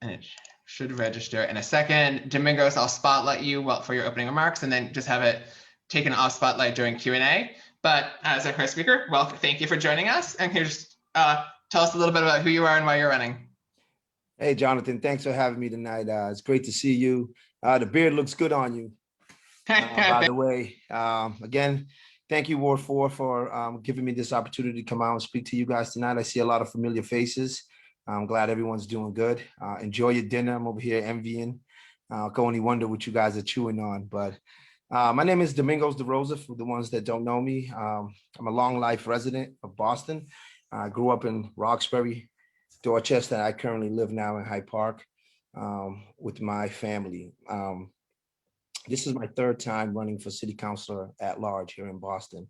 and it should register in a second. Domingos, I'll spotlight you for your opening remarks and then just have it taken off spotlight during Q&A. But as our first speaker, well, thank you for joining us. And can you just tell us a little bit about who you are and why you're running? Hey, Jonathan, thanks for having me tonight. It's great to see you. The beard looks good on you. By the way, again, thank you, Ward 4, for giving me this opportunity to come out and speak to you guys tonight. I see a lot of familiar faces. I'm glad everyone's doing good. Enjoy your dinner. I'm over here envying. I can only wonder what you guys are chewing on. But my name is Domingos DaRosa, for the ones that don't know me. I'm a long life resident of Boston. I grew up in Roxbury, Dorchester. I currently live now in Hyde Park with my family. This is my third time running for city councilor at large here in Boston,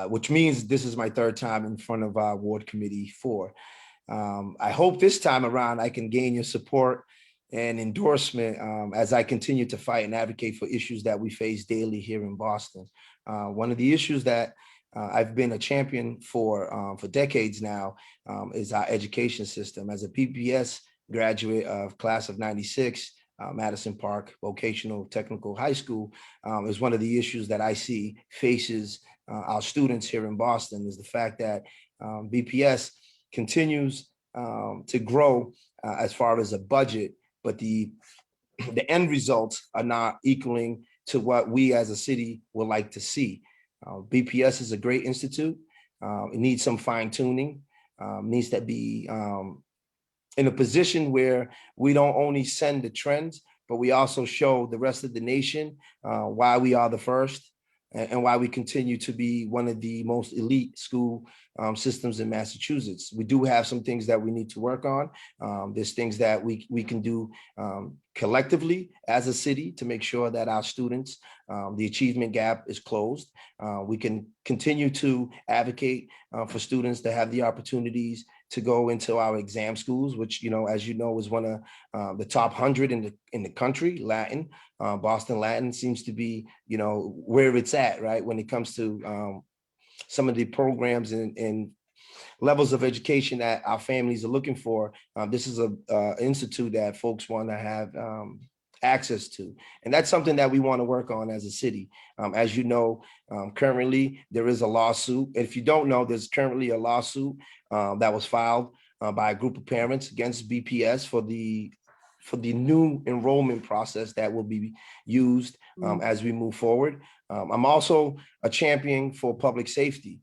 which means this is my third time in front of our ward committee 4. I hope this time around I can gain your support and endorsement as I continue to fight and advocate for issues that we face daily here in Boston. One of the issues that I've been a champion for decades now is our education system. As a PPS graduate of class of 96, Madison Park Vocational Technical High School is one of the issues that I see faces our students here in Boston, is the fact that BPS continues to grow as far as a budget, but the end results are not equaling to what we as a city would like to see. BPS is a great institute. It needs some fine tuning, needs to be in a position where we don't only send the trends, but we also show the rest of the nation why we are the first and why we continue to be one of the most elite school systems in Massachusetts. We do have some things that we need to work on. There's things that we can do collectively as a city to make sure that our students, the achievement gap is closed. We can continue to advocate for students to have the opportunities to go into our exam schools, which, as you know, is one of the top 100 in the country. Latin, Boston Latin seems to be, where it's at, right? When it comes to some of the programs and levels of education that our families are looking for. This is an institute that folks want to have access to. And that's something that we want to work on as a city. As you know, currently there is a lawsuit. If you don't know, there's currently a lawsuit that was filed by a group of parents against BPS for the new enrollment process that will be used as we move forward. I'm also a champion for public safety.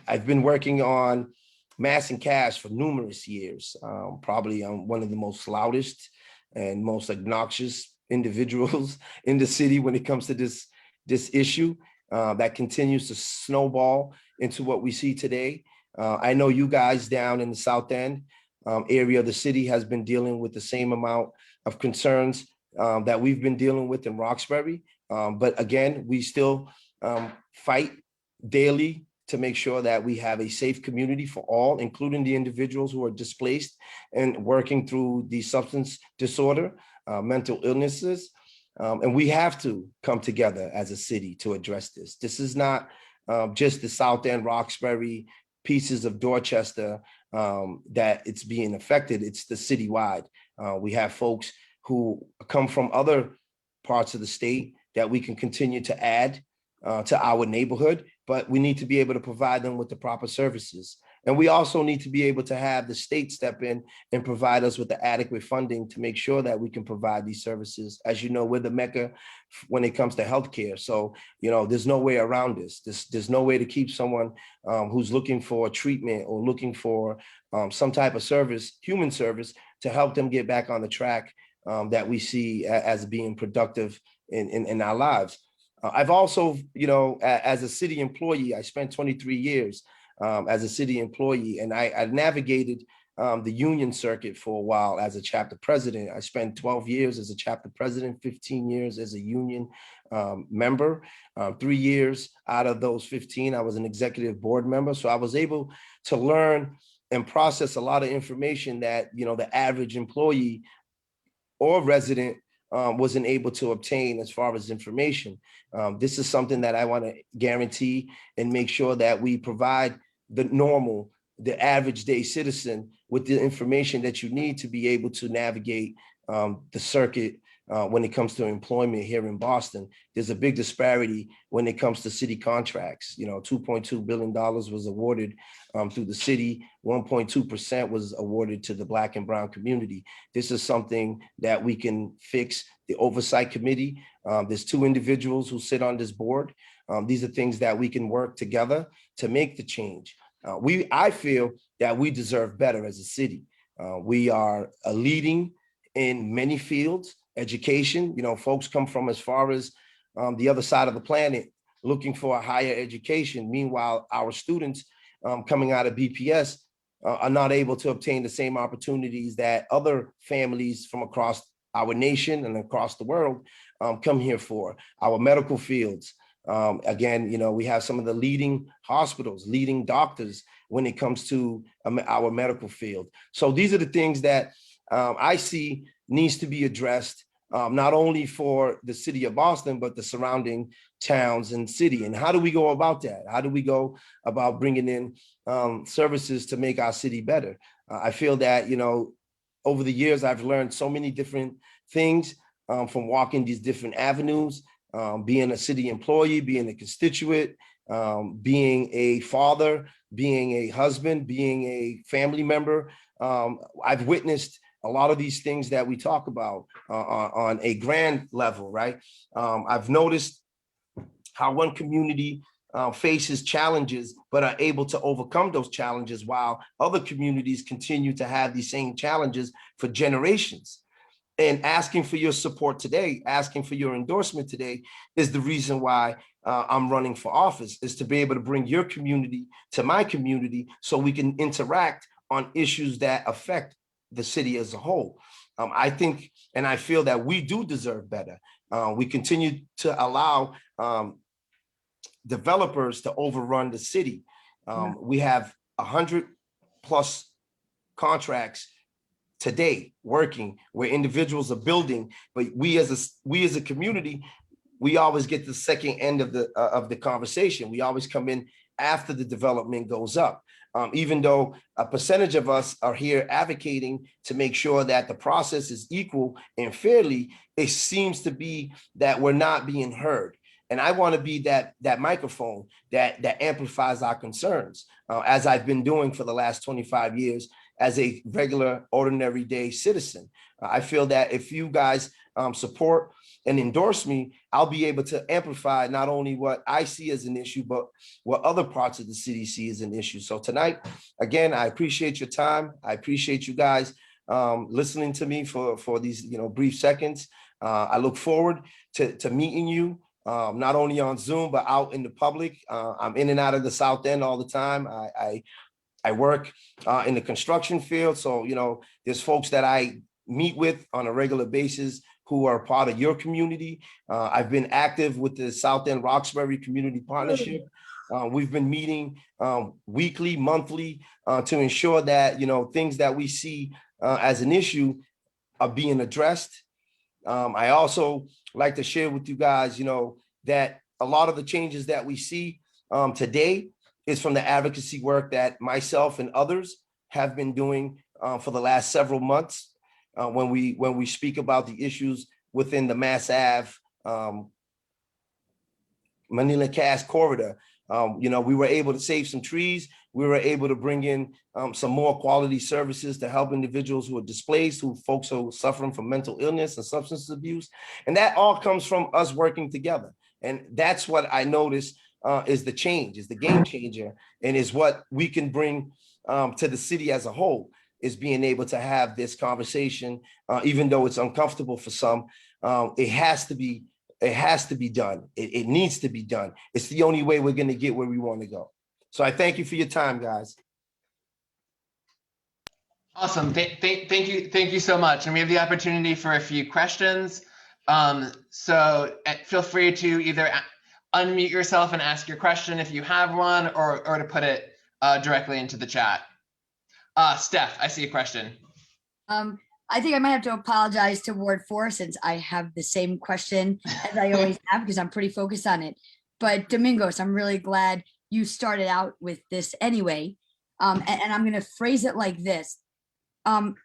I've been working on mass and cash for numerous years. Probably I'm one of the most loudest and most obnoxious individuals in the city when it comes to this issue that continues to snowball into what we see today. I know you guys down in the South End area of the city has been dealing with the same amount of concerns that we've been dealing with in Roxbury. But again, we still fight daily to make sure that we have a safe community for all, including the individuals who are displaced and working through the substance disorder, mental illnesses. And we have to come together as a city to address this. This is not just the South End, Roxbury, pieces of Dorchester that it's being affected. It's the citywide. We have folks who come from other parts of the state that we can continue to add to our neighborhood, but we need to be able to provide them with the proper services. And we also need to be able to have the state step in and provide us with the adequate funding to make sure that we can provide these services. As you know, we're the Mecca when it comes to healthcare. So, there's no way around this. There's no way to keep someone who's looking for treatment or looking for some type of service, human service, to help them get back on the track that we see as being productive in our lives. I've also, as a city employee, I spent 23 years as a city employee, and I navigated the union circuit for a while as a chapter president. I spent 12 years as a chapter president, 15 years as a union member. 3 years out of those 15, I was an executive board member. So I was able to learn and process a lot of information that, the average employee or resident wasn't able to obtain as far as information. This is something that I want to guarantee and make sure that we provide the normal the average day citizen with the information that you need to be able to navigate the circuit when it comes to employment here in Boston. There's a big disparity when it comes to city contracts. You know, $2.2 billion was awarded through the city. 1.2% was awarded to the Black and Brown community. This is something that we can fix. The oversight committee, there's 2 individuals who sit on this board. These are things that we can work together to make the change. I feel that we deserve better as a city. We are leading in many fields. Education, you know, folks come from as far as the other side of the planet looking for a higher education. Meanwhile, our students coming out of BPS are not able to obtain the same opportunities that other families from across our nation and across the world come here for. Our medical fields, again, you know, we have some of the leading hospitals, leading doctors when it comes to our medical field. So these are the things that I see needs to be addressed, not only for the city of Boston, but the surrounding towns and city. And how do we go about that? How do we go about bringing in services to make our city better? I feel that, you know, over the years, I've learned so many different things from walking these different avenues, being a city employee, being a constituent, being a father, being a husband, being a family member. I've witnessed a lot of these things that we talk about on a grand level, right? I've noticed how one community faces challenges, but are able to overcome those challenges while other communities continue to have these same challenges for generations. And asking for your support today, asking for your endorsement today is the reason why I'm running for office, is to be able to bring your community to my community so we can interact on issues that affect the city as a whole. I think, and I feel that we do deserve better. We continue to allow developers to overrun the city. We have 100+ contracts today working where individuals are building, but we as a community, we always get the second end of the conversation. We always come in after the development goes up. Even though a percentage of us are here advocating to make sure that the process is equal and fairly, it seems to be that we're not being heard. And I want to be that microphone that amplifies our concerns, as I've been doing for the last 25 years as a regular, ordinary day citizen. I feel that if you guys support and endorse me, I'll be able to amplify not only what I see as an issue, but what other parts of the city see as an issue. So tonight, again, I appreciate your time. I appreciate you guys listening to me for these brief seconds. I look forward to meeting you, not only on Zoom, but out in the public. I'm in and out of the South End all the time. I work in the construction field. So, there's folks that I meet with on a regular basis who are part of your community. I've been active with the South End Roxbury Community Partnership. We've been meeting weekly, monthly, to ensure that, things that we see as an issue are being addressed. I also like to share with you guys, that a lot of the changes that we see today is from the advocacy work that myself and others have been doing for the last several months. When we speak about the issues within the Mass Ave, Manila Cass corridor, we were able to save some trees. We were able to bring in some more quality services to help individuals who are displaced, folks who are suffering from mental illness and substance abuse. And that all comes from us working together. And that's what I noticed is the change, is the game changer, and is what we can bring to the city as a whole, is being able to have this conversation, even though it's uncomfortable for some. It has to be done. It needs to be done. It's the only way we're going to get where we want to go. So I thank you for your time, guys. Awesome. Thank you so much. And we have the opportunity for a few questions. So feel free to either unmute yourself and ask your question if you have one, or to put it directly into the chat. Steph, I see a question. I think I might have to apologize to Ward 4 since I have the same question as I always have, because I'm pretty focused on it. But Domingos, I'm really glad you started out with this anyway. And I'm going to phrase it like this. I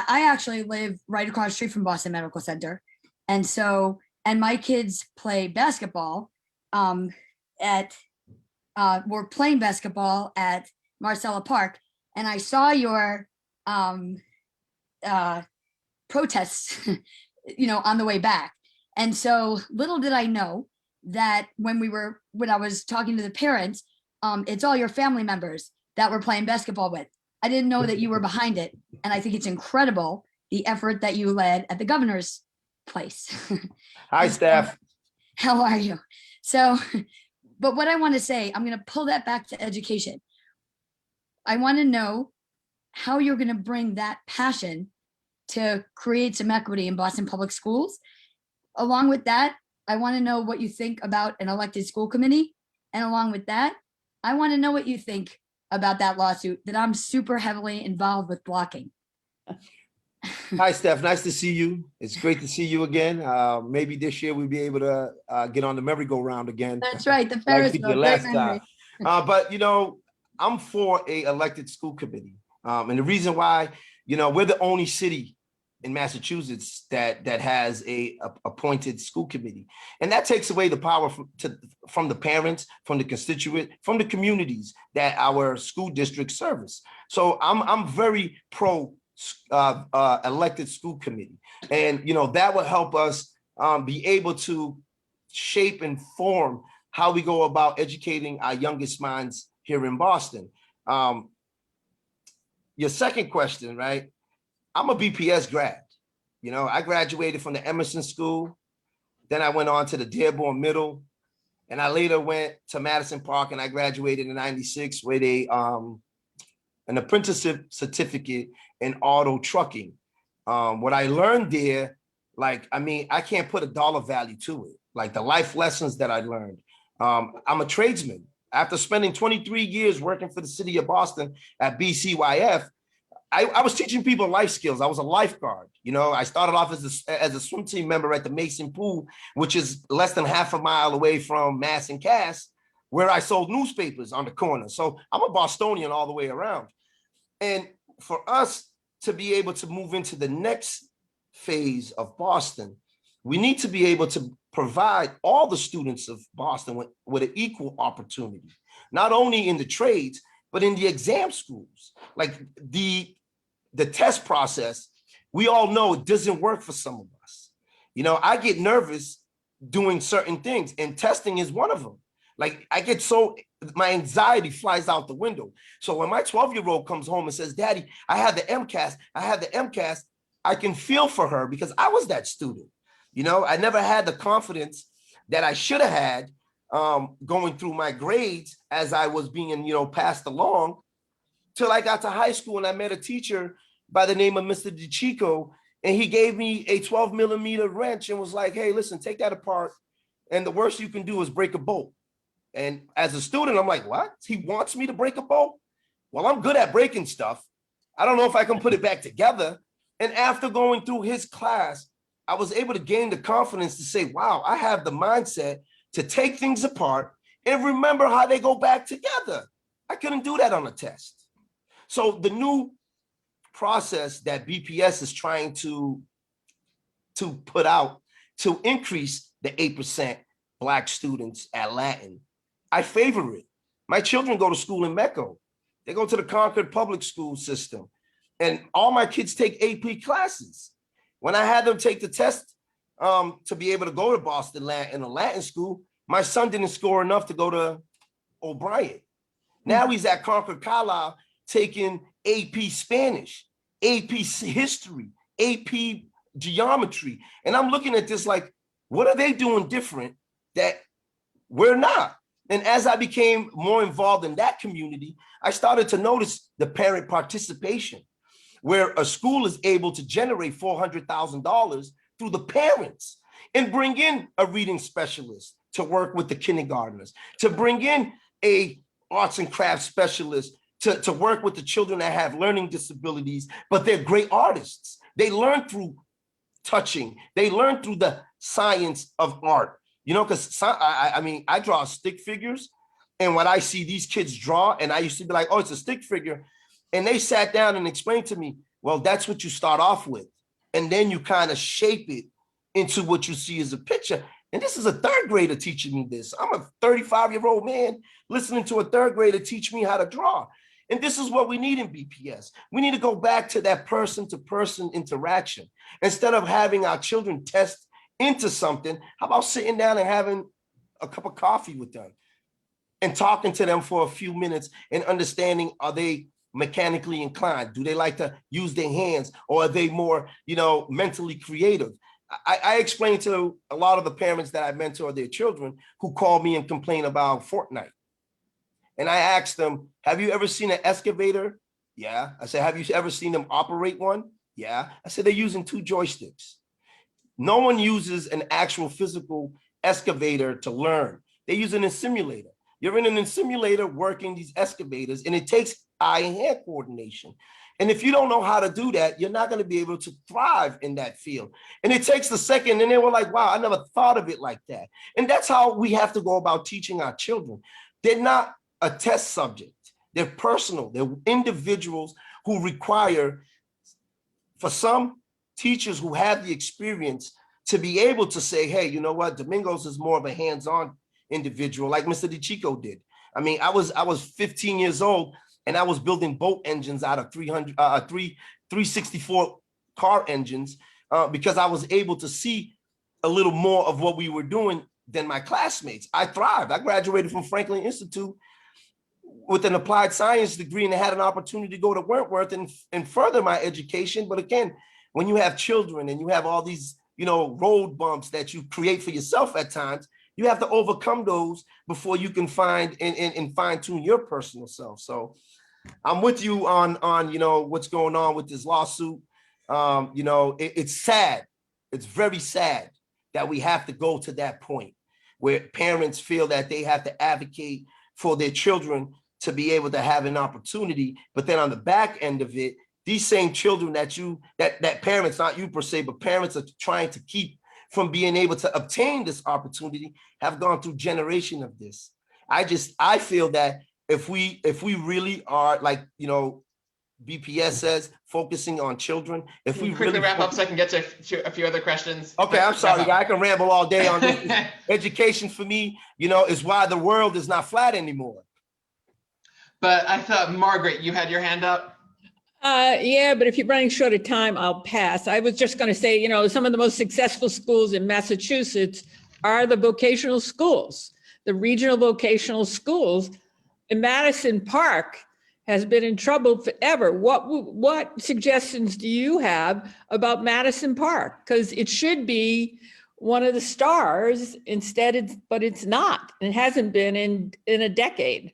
actually live right across the street from Boston Medical Center. And so, and my kids play basketball we're playing basketball at Marcella Park. And I saw your protests, on the way back. And so little did I know that when I was talking to the parents, it's all your family members that we're playing basketball with. I didn't know that you were behind it. And I think it's incredible the effort that you led at the governor's place. Hi, Steph. How are you? So, but what I want to say, I'm going to pull that back to education. I want to know how you're going to bring that passion to create some equity in Boston Public Schools. Along with that, I want to know what you think about an elected school committee. And along with that, I want to know what you think about that lawsuit that I'm super heavily involved with blocking. Hi, Steph. Nice to see you. It's great to see you again. Maybe this year we'll be able to get on the merry-go-round again. That's right. The Ferris wheel. Last time. But, I'm for a elected school committee. And the reason why, we're the only city in Massachusetts that has a appointed school committee. And that takes away the power from the parents, from the constituent, from the communities that our school district service. So I'm very pro elected school committee. And, that will help us be able to shape and form how we go about educating our youngest minds here in Boston. Your second question, right? I'm a BPS grad. I graduated from the Emerson School. Then I went on to the Dearborn Middle. And I later went to Madison Park and I graduated in '96 with an apprenticeship certificate in auto trucking. What I learned there, I can't put a dollar value to it. Like the life lessons that I learned. I'm a tradesman. After spending 23 years working for the city of Boston at BCYF, I was teaching people life skills. I was a lifeguard. I started off as a swim team member at the Mason Pool, which is less than half a mile away from Mass and Cass, where I sold newspapers on the corner. So I'm a Bostonian all the way around. And for us to be able to move into the next phase of Boston, we need to be able to provide all the students of Boston with an equal opportunity, not only in the trades, but in the exam schools. Like the test process, we all know it doesn't work for some of us. I get nervous doing certain things, and testing is one of them. Like my anxiety flies out the window. So when my 12-year-old comes home and says, "Daddy, I had the MCAS, I can feel for her because I was that student. I never had the confidence that I should have had going through my grades as I was being, passed along, till I got to high school and I met a teacher by the name of Mr. DeChico, and he gave me a 12-millimeter wrench and was like, "Hey, listen, take that apart, and the worst you can do is break a bolt." And as a student, I'm like, "What? He wants me to break a bolt? Well, I'm good at breaking stuff. I don't know if I can put it back together." And after going through his class, I was able to gain the confidence to say, wow, I have the mindset to take things apart and remember how they go back together. I couldn't do that on a test. So the new process that BPS is trying to put out to increase the 8% Black students at Latin, I favor it. My children go to school in Mecco. They go to the Concord public school system, and all my kids take AP classes. When I had them take the test to be able to go to Boston in a Latin school, my son didn't score enough to go to O'Brien. Now he's at Concord Carlisle taking AP Spanish, AP History, AP Geometry. And I'm looking at this like, what are they doing different that we're not? And as I became more involved in that community, I started to notice the parent participation, where a school is able to generate $400,000 through the parents and bring in a reading specialist to work with the kindergartners, to bring in a arts and crafts specialist to work with the children that have learning disabilities, but they're great artists. They learn through touching. They learn through the science of art, because I draw stick figures, And when I see these kids draw, and I used to be like, oh, it's a stick figure. And they sat down and explained to me, well, that's what you start off with. And then you kind of shape it into what you see as a picture. And this is a third grader teaching me this. I'm a 35-year-old man listening to a third grader teach me how to draw. And this is what we need in BPS. We need to go back to that person-to-person interaction. Instead of having our children test into something, how about sitting down and having a cup of coffee with them and talking to them for a few minutes and understanding, are they mechanically inclined? Do they like to use their hands, or are they more, mentally creative? I explain to a lot of the parents that I mentor their children who call me and complain about Fortnite. And I asked them, have you ever seen an excavator? Yeah. I said, have you ever seen them operate one? Yeah. I said, they're using 2 joysticks. No one uses an actual physical excavator to learn. They're using a simulator. You're in a simulator working these excavators, and it takes eye and hand coordination. And if you don't know how to do that, you're not going to be able to thrive in that field. And it takes a second, and they were like, wow, I never thought of it like that. And that's how we have to go about teaching our children. They're not a test subject. They're personal. They're individuals who require, for some teachers who have the experience, to be able to say, hey, you know what, Domingos is more of a hands-on individual, like Mr. DeChico did. I mean, I was 15 years old, and I was building boat engines out of 364 car engines because I was able to see a little more of what we were doing than my classmates. I thrived. I graduated from Franklin Institute with an applied science degree, and I had an opportunity to go to Wentworth and further my education. But again, when you have children and you have all these, road bumps that you create for yourself at times, you have to overcome those before you can find and fine tune your personal self. So I'm with you on what's going on with this lawsuit. It's sad. It's very sad that we have to go to that point where parents feel that they have to advocate for their children to be able to have an opportunity. But then on the back end of it, these same children that parents, not you per se, but parents are trying to keep from being able to obtain this opportunity, have gone through generation of this. I feel that if we really are, like, BPS says, focusing on children, if we quickly really wrap up so I can get to a few other questions. Okay, I'm sorry, I can ramble all day on this. Education for me, is why the world is not flat anymore. But I thought, Margaret, you had your hand up. Yeah, but if you're running short of time, I'll pass. I was just going to say, some of the most successful schools in Massachusetts are the vocational schools, the regional vocational schools. And Madison Park has been in trouble forever. What suggestions do you have about Madison Park? Because it should be one of the stars but it's not. It hasn't been in a decade.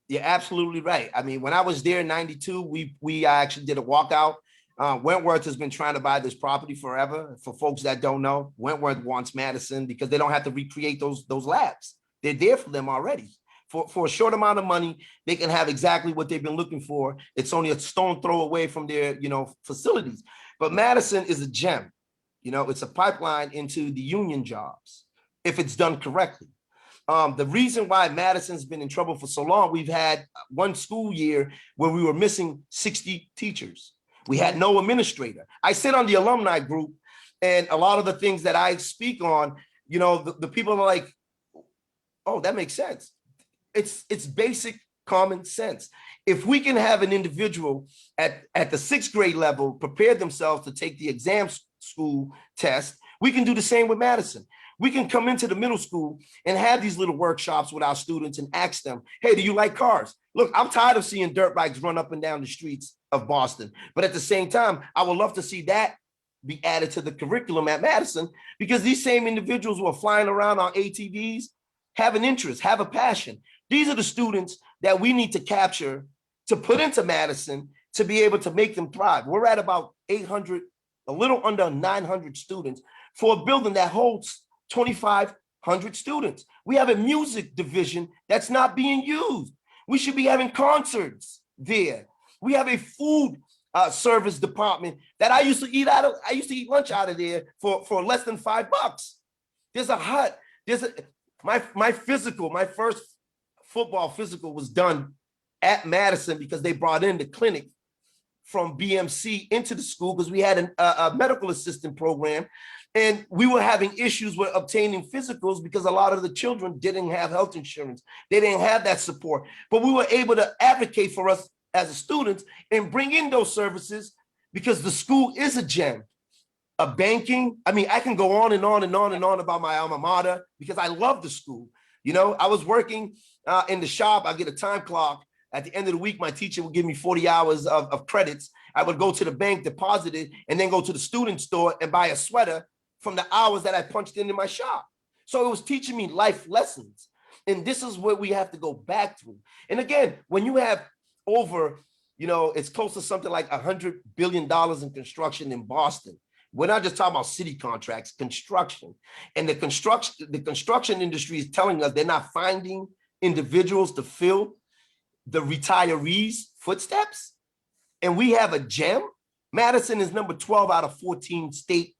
You're absolutely right. I mean, when I was there in '92, we actually did a walkout. Wentworth has been trying to buy this property forever. For folks that don't know, Wentworth wants Madison because they don't have to recreate those labs. They're there for them already. For a short amount of money, they can have exactly what they've been looking for. It's only a stone throw away from their, facilities. But Madison is a gem. It's a pipeline into the union jobs if it's done correctly. The reason why Madison's been in trouble for so long, we've had one school year where we were missing 60 teachers. We had no administrator. I sit on the alumni group, and a lot of the things that I speak on, the people are like, oh, that makes sense. It's basic common sense. If we can have an individual at the 6th grade level prepare themselves to take the exam school test, we can do the same with Madison. We can come into the middle school and have these little workshops with our students and ask them, hey, do you like cars? Look, I'm tired of seeing dirt bikes run up and down the streets of Boston. But at the same time, I would love to see that be added to the curriculum at Madison, because these same individuals who are flying around on ATVs have an interest, have a passion. These are the students that we need to capture to put into Madison to be able to make them thrive. We're at about 800, a little under 900 students for a building that holds 2,500 students. We have a music division that's not being used. We should be having concerts there. We have a food service department that I used to eat lunch out of there for less than $5. There's a hut. My first football physical was done at Madison because they brought in the clinic from BMC into the school because we had a medical assistant program, and we were having issues with obtaining physicals because a lot of the children didn't have health insurance. They didn't have that support, but we were able to advocate for us as students and bring in those services because the school is a gem. A banking, I mean, I can go on and on and on and on about my alma mater because I love the school. You know, I was working in the shop. I get a time clock. At the end of the week, my teacher would give me 40 hours of credits. I would go to the bank, deposit it, and then go to the student store and buy a sweater from the hours that I punched in my shop. So it was teaching me life lessons. And this is what we have to go back to. And again, when you have over, you know, it's close to something like $100 billion in construction in Boston. We're not just talking about city contracts, construction. And the construction industry is telling us they're not finding individuals to fill the retirees' footsteps. And we have a gem. Madison is number 12 out of 14 state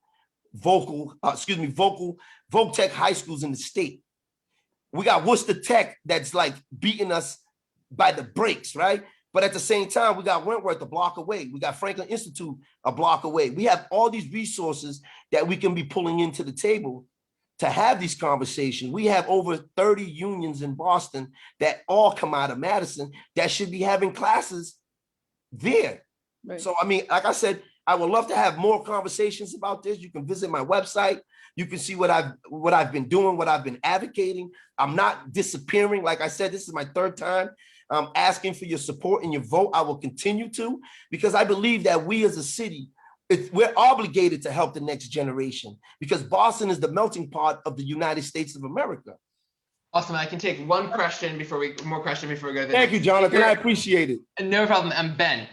voc tech high schools in the state. We got Worcester Tech that's like beating us by the brakes, right? But at the same time, we got Wentworth a block away. We got Franklin Institute a block away. We have all these resources that we can be pulling into the table to have these conversations. We have over 30 unions in Boston that all come out of Madison that should be having classes there. Right. So, I mean, like I said, I would love to have more conversations about this. You can visit my website. You can see what I've been doing, what I've been advocating. I'm not disappearing. Like I said, this is my third time asking for your support and your vote. I will continue to, because I believe that we as a city, we're obligated to help the next generation because Boston is the melting pot of the United States of America. Awesome. I can take one question before we go to the Thank you, Jonathan. speaker. I appreciate it. No problem. Ben.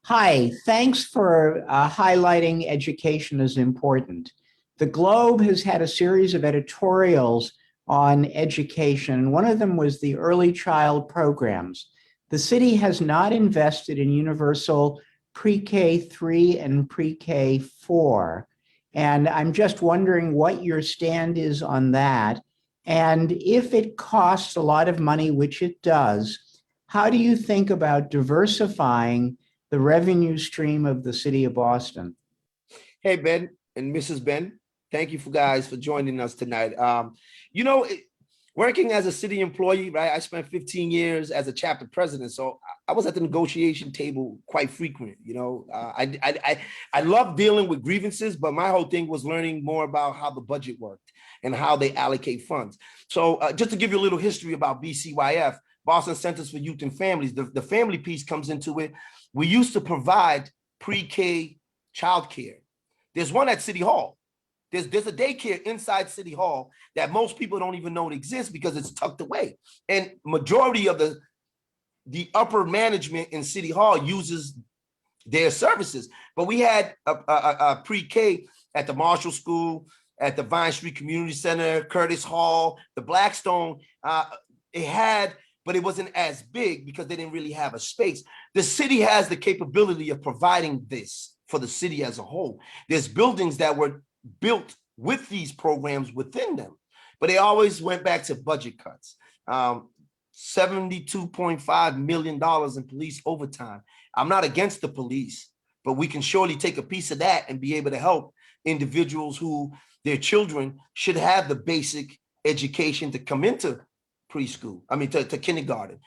Hi, thanks for highlighting education as important. The Globe has had a series of editorials on education. One of them was the early child programs. The city has not invested in universal pre-K 3 and pre-K 4. And I'm just wondering what your stand is on that. And if it costs a lot of money, which it does, how do you think about diversifying the revenue stream of the city of Boston? Hey, Ben and Mrs. Ben, thank you guys for joining us tonight. You know, working as a city employee, right? I spent 15 years as a chapter president, so I was at the negotiation table quite frequent. You know, I love dealing with grievances, but my whole thing was learning more about how the budget worked and how they allocate funds. So just to give you a little history about BCYF, Boston Centers for Youth and Families, the family piece comes into it. We used to provide pre-K childcare. There's one at City Hall. There's a daycare inside City Hall that most people don't even know it exists because it's tucked away. And majority of the upper management in City Hall uses their services. But we had a pre-K at the Marshall School, at the Vine Street Community Center, Curtis Hall, the Blackstone. It had, but it wasn't as big because they didn't really have a space. The city has the capability of providing this for the city as a whole. There's buildings that were built with these programs within them, but they always went back to budget cuts. $72.5 million in police overtime. I'm not against the police, but we can surely take a piece of that and be able to help individuals who their children should have the basic education to come into preschool, to kindergarten.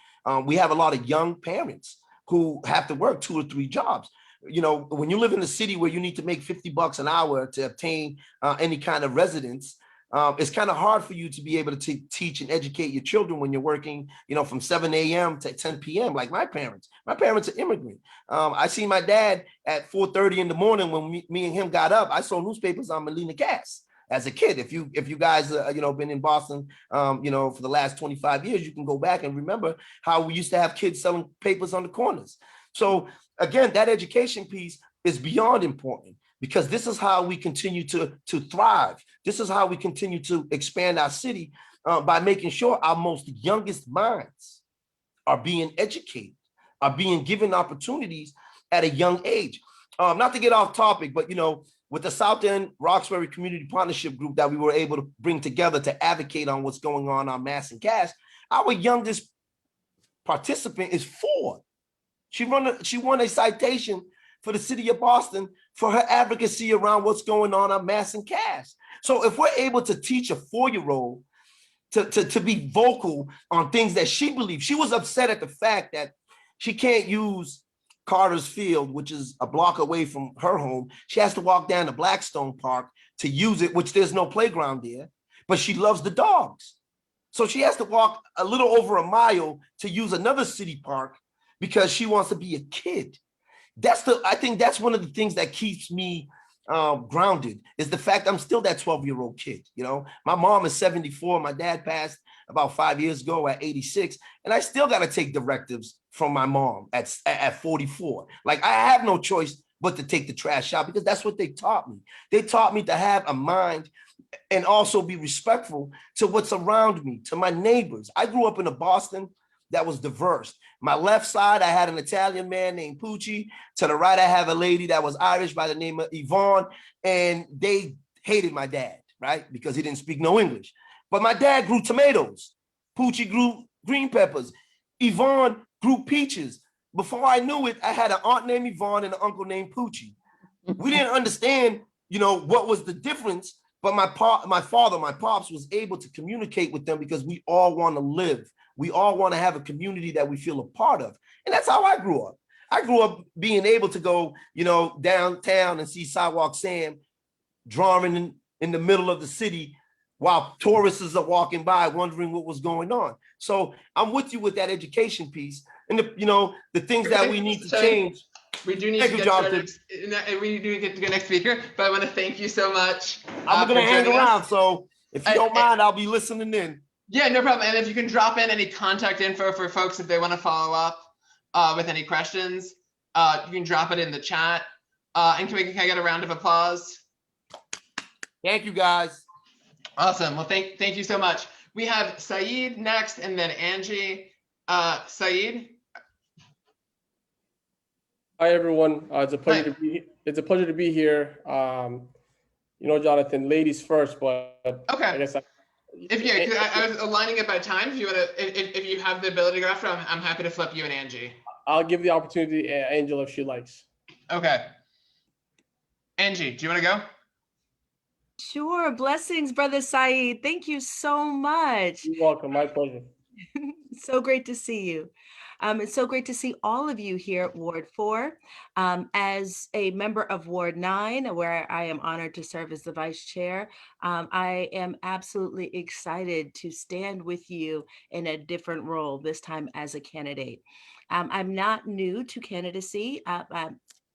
We have a lot of young parents who have to work 2 or 3 jobs. You know, when you live in a city where you need to make $50 an hour to obtain any kind of residence, it's kind of hard for you to be able to teach and educate your children when you're working, you know, from 7 a.m. to 10 p.m. like my parents. My parents are immigrant. I see my dad at 4:30 in the morning when me and him got up. I saw newspapers on Melina Gas as a kid. If you guys been in Boston for the last 25 years, you can go back and remember how we used to have kids selling papers on the corners. So again, that education piece is beyond important because this is how we continue to thrive. This is how we continue to expand our city by making sure our most youngest minds are being educated, are being given opportunities at a young age. Not to get off topic, but with the South End Roxbury Community Partnership Group that we were able to bring together to advocate on what's going on Mass and Cass, Our youngest participant is 4. She won a citation for the city of Boston for her advocacy around what's going on mass incarceration. So if we're able to teach a 4-year-old to be vocal on things that she believes, she was upset at the fact that she can't use Carter's Field, which is a block away from her home. She has to walk down to Blackstone Park to use it, which there's no playground there, but she loves the dogs. So she has to walk a little over a mile to use another city park because she wants to be a kid. I think that's one of the things that keeps me grounded, is the fact I'm still that 12-year-old kid. You know, my mom is 74. My dad passed about 5 years ago at 86. And I still got to take directives from my mom at 44. Like, I have no choice but to take the trash out, because that's what they taught me. They taught me to have a mind and also be respectful to what's around me, to my neighbors. I grew up in a Boston that was diverse. My left side, I had an Italian man named Pucci. To the right, I have a lady that was Irish by the name of Yvonne, and they hated my dad, right? Because he didn't speak no English. But my dad grew tomatoes. Pucci grew green peppers. Yvonne grew peaches. Before I knew it, I had an aunt named Yvonne and an uncle named Pucci. We didn't understand, what was the difference, but my pops was able to communicate with them because we all want to live. We all want to have a community that we feel a part of. And that's how I grew up. I grew up being able to go, downtown and see Sidewalk Sam drawing in the middle of the city while tourists are walking by wondering what was going on. So I'm with you with that education piece and the things that we need to change. We do need to get started. We do get to go next speaker, but I want to thank you so much. I'm going to hang around, so if you don't mind, I'll be listening in. Yeah, no problem. And if you can drop in any contact info for folks if they want to follow up with any questions, you can drop it in the chat. And can I get a round of applause? Thank you, guys. Awesome. Well, thank you so much. We have Saeed next, and then Angie. Saeed. Hi everyone. It's a pleasure to be here. Jonathan, ladies first, but okay. I guess I was aligning it by time. If you want to, if you have the ability to go after, I'm happy to flip you and Angie. I'll give the opportunity to Angel if she likes. Okay. Angie, do you want to go? Sure. Blessings, Brother Saeed. Thank you so much. You're welcome. My pleasure. So great to see you. It's so great to see all of you here at Ward 4. As a member of Ward 9, where I am honored to serve as the vice chair, I am absolutely excited to stand with you in a different role, this time as a candidate. I'm not new to candidacy.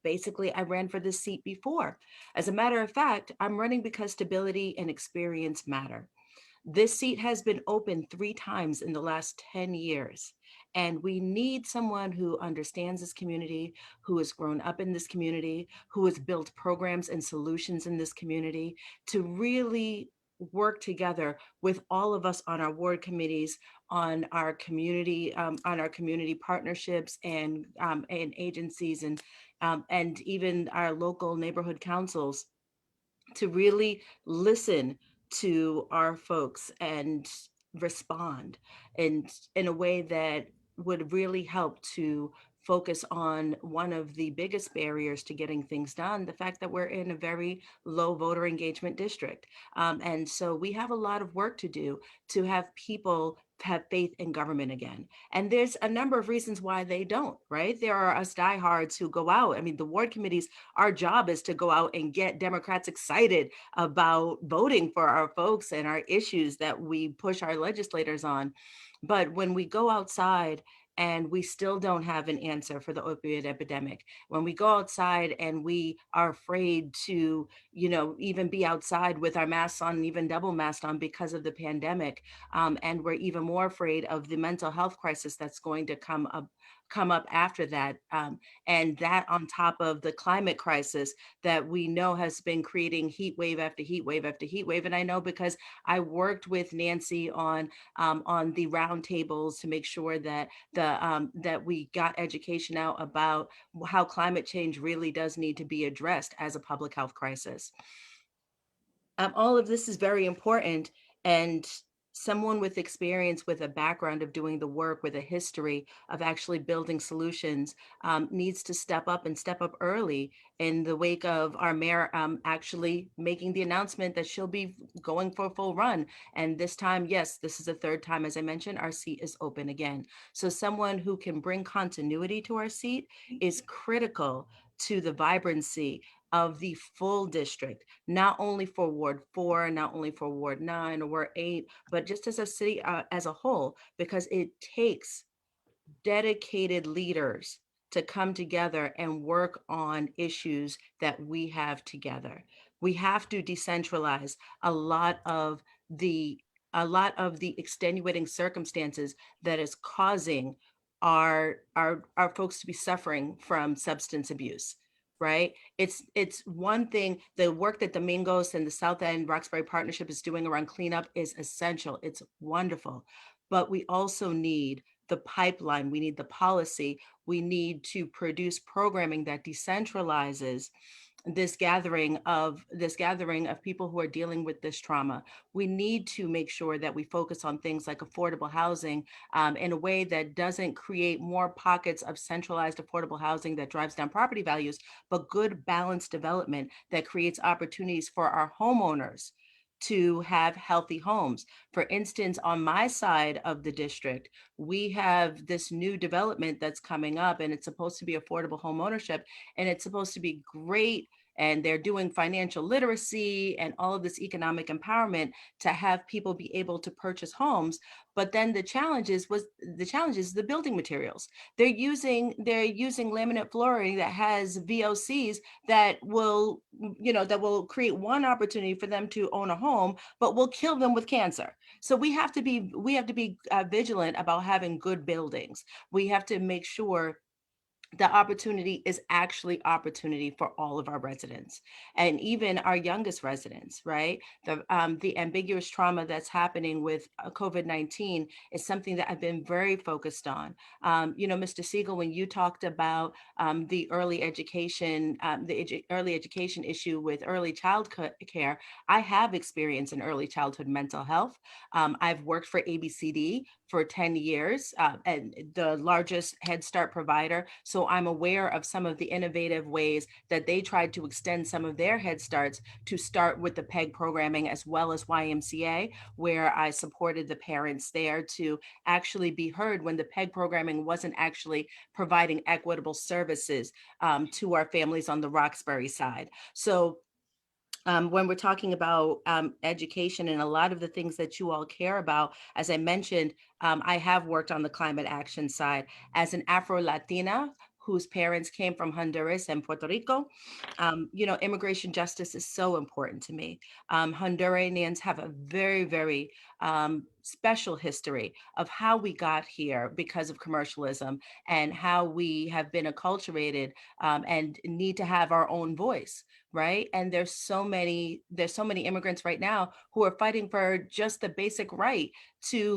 Basically, I ran for this seat before. As a matter of fact, I'm running because stability and experience matter. This seat has been open 3 times in the last 10 years. And we need someone who understands this community, who has grown up in this community, who has built programs and solutions in this community to really work together with all of us on our ward committees, on our community partnerships and agencies and even our local neighborhood councils to really listen to our folks and respond in a way that would really help to focus on one of the biggest barriers to getting things done, the fact that we're in a very low voter engagement district. And so we have a lot of work to do to have people have faith in government again. And there's a number of reasons why they don't, right? There are us diehards who go out. I mean, the ward committees, our job is to go out and get Democrats excited about voting for our folks and our issues that we push our legislators on. But when we go outside and we still don't have an answer for the opioid epidemic, when we go outside and we are afraid to, even be outside with our masks on, even double masked on because of the pandemic, and we're even more afraid of the mental health crisis that's going to come up after that. And that on top of the climate crisis that we know has been creating heat wave after heat wave after heat wave. And I know because I worked with Nancy on the roundtables to make sure that that we got education out about how climate change really does need to be addressed as a public health crisis. All of this is very important. And someone with experience, with a background of doing the work, with a history of actually building solutions, needs to step up and step up early in the wake of our mayor actually making the announcement that she'll be going for a full run. And this time, yes, this is the third time, as I mentioned, our seat is open again. So someone who can bring continuity to our seat is critical to the vibrancy of the full district, not only for Ward 4, not only for Ward 9 or Ward 8, but just as a city as a whole, because it takes dedicated leaders to come together and work on issues that we have together. We have to decentralize a lot of the extenuating circumstances that is causing our folks to be suffering from substance abuse, right? It's one thing. The work that Domingos and the South End Roxbury Partnership is doing around cleanup is essential. It's wonderful. But we also need the pipeline, we need the policy, we need to produce programming that decentralizes this gathering of people who are dealing with this trauma. We need to make sure that we focus on things like affordable housing in a way that doesn't create more pockets of centralized affordable housing that drives down property values, but good balanced development that creates opportunities for our homeowners to have healthy homes. For instance, on my side of the district, we have this new development that's coming up, and it's supposed to be affordable home ownership, and it's supposed to be great. And they're doing financial literacy and all of this economic empowerment to have people be able to purchase homes. But then the challenge is the building materials. They're using laminate flooring that has VOCs that will create one opportunity for them to own a home, but will kill them with cancer. So we have to be vigilant about having good buildings. We have to make sure the opportunity is actually opportunity for all of our residents and even our youngest residents, right? The ambiguous trauma that's happening with COVID-19 is something that I've been very focused on. Mr. Siegel, when you talked about the early education issue with early child care, I have experience in early childhood mental health. I've worked for ABCD for 10 years and the largest Head Start provider. So I'm aware of some of the innovative ways that they tried to extend some of their Head Starts to start with the PEG programming as well as YMCA, where I supported the parents there to actually be heard when the PEG programming wasn't actually providing equitable services to our families on the Roxbury side. So when we're talking about education and a lot of the things that you all care about, as I mentioned, I have worked on the climate action side as an Afro-Latina whose parents came from Honduras and Puerto Rico. Immigration justice is so important to me. Honduranians have a very, very special history of how we got here because of commercialism and how we have been acculturated and need to have our own voice. Right. And there's so many immigrants right now who are fighting for just the basic right to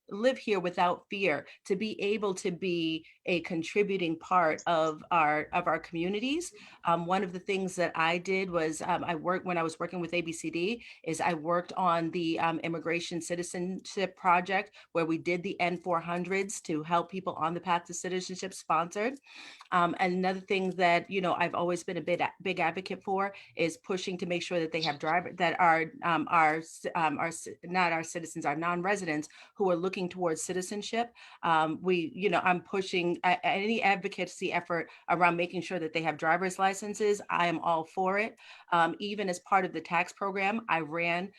live here without fear, to be able to be a contributing part of our communities. One of the things that I did was when I was working with ABCD is I worked on the immigration citizenship project where we did the N400s to help people on the path to citizenship sponsored. And another thing that, I've always been a big advocate for is pushing to make sure that they have drivers that are not our citizens, our non-residents who are looking towards citizenship. I'm pushing any advocacy effort around making sure that they have driver's licenses. I am all for it. Even as part of the tax program, I ran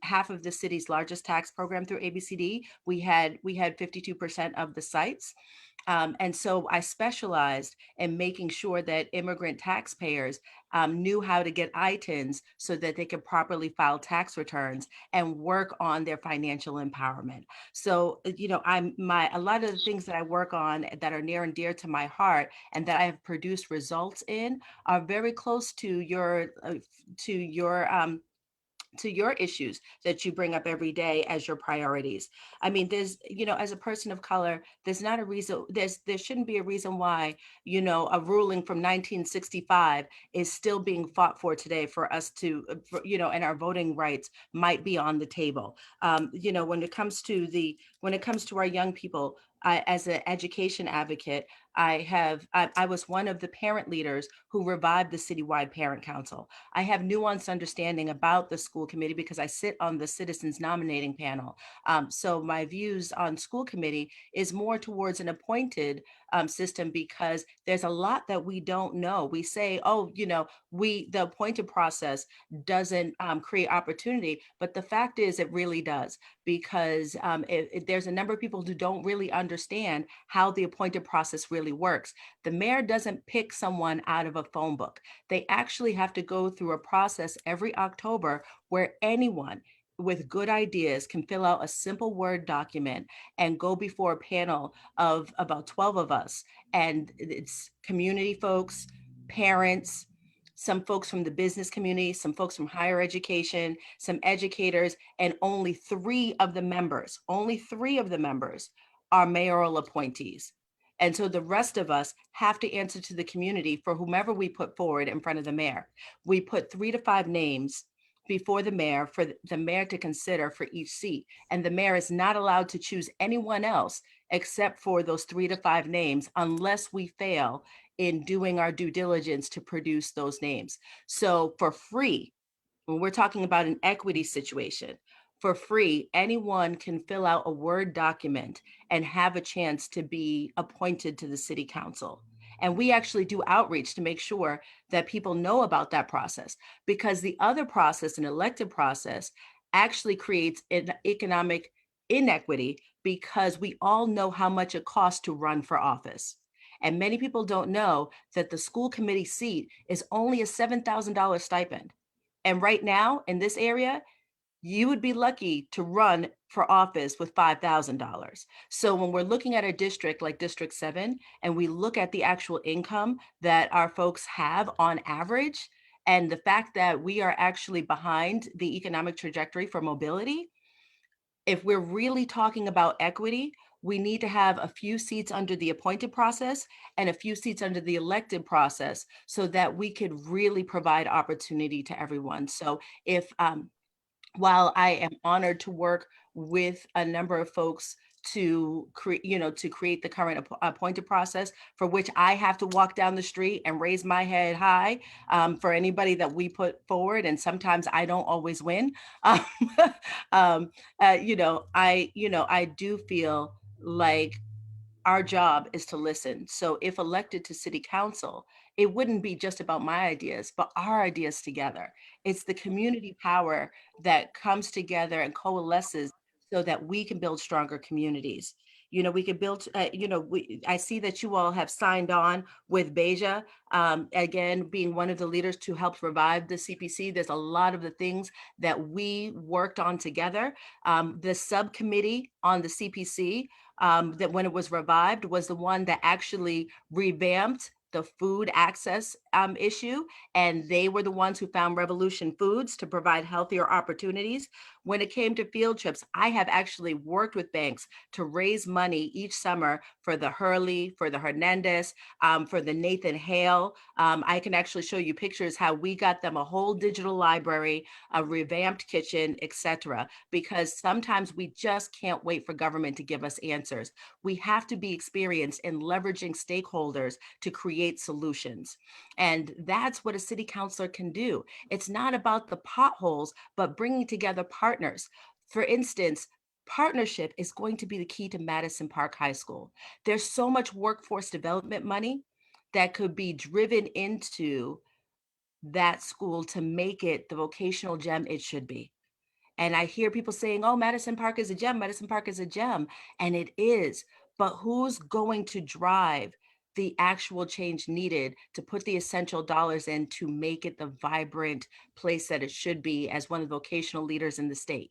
half of the city's largest tax program through ABCD. We had 52% of the sites. And so I specialized in making sure that immigrant taxpayers knew how to get ITINs so that they could properly file tax returns and work on their financial empowerment. So, a lot of the things that I work on that are near and dear to my heart and that I have produced results in are very close to your to your issues that you bring up every day as your priorities. I mean, there's, as a person of color, there's not a reason, there shouldn't be a reason why, a ruling from 1965 is still being fought for today for us to, and our voting rights might be on the table. When it comes to our young people, as an education advocate, I was one of the parent leaders who revived the citywide parent council. I have nuanced understanding about the school committee because I sit on the citizens nominating panel. So my views on school committee is more towards an appointed system, because there's a lot that we don't know. We say, oh, the appointed process doesn't create opportunity, but the fact is it really does, because there's a number of people who don't really understand how the appointed process really works. The mayor doesn't pick someone out of a phone book. They actually have to go through a process every October where anyone with good ideas can fill out a simple Word document and go before a panel of about 12 of us. And it's community folks, parents, some folks from the business community, some folks from higher education, some educators, and only three of the members are mayoral appointees. And so the rest of us have to answer to the community for whomever we put forward in front of the mayor. We put 3 to 5 names before the mayor for the mayor to consider for each seat. And the mayor is not allowed to choose anyone else except for those 3 to 5 names unless we fail in doing our due diligence to produce those names. So for free, when we're talking about an equity situation, for free, anyone can fill out a Word document and have a chance to be appointed to the city council. And we actually do outreach to make sure that people know about that process, because the other process, an elected process, actually creates an economic inequity, because we all know how much it costs to run for office. And many people don't know that the school committee seat is only a $7,000 stipend. And right now in this area, you would be lucky to run for office with $5,000. So when we're looking at a district like District 7, and we look at the actual income that our folks have on average, and the fact that we are actually behind the economic trajectory for mobility, if we're really talking about equity, we need to have a few seats under the appointed process and a few seats under the elected process, so that we could really provide opportunity to everyone. So if while I am honored to work with a number of folks to create the current appointed process, for which I have to walk down the street and raise my head high for anybody that we put forward, and sometimes I don't always win. I do feel like our job is to listen. So if elected to city council, it wouldn't be just about my ideas, but our ideas together. It's the community power that comes together and coalesces so that we can build stronger communities. We could build, I see that you all have signed on with Beja, again, being one of the leaders to help revive the CPC. There's a lot of the things that we worked on together. The subcommittee on the CPC, that when it was revived, was the one that actually revamped the food access issue. And they were the ones who found Revolution Foods to provide healthier opportunities. When it came to field trips, I have actually worked with banks to raise money each summer for the Hurley, for the Hernandez, for the Nathan Hale. I can actually show you pictures how we got them a whole digital library, a revamped kitchen, etc. Because sometimes we just can't wait for government to give us answers. We have to be experienced in leveraging stakeholders to create solutions. And that's what a city councilor can do. It's not about the potholes, but bringing together partners. For instance, partnership is going to be the key to Madison Park High School. There's so much workforce development money that could be driven into that school to make it the vocational gem it should be. And I hear people saying, oh, Madison Park is a gem, Madison Park is a gem. And it is, but who's going to drive the actual change needed to put the essential dollars in to make it the vibrant place that it should be as one of the vocational leaders in the state?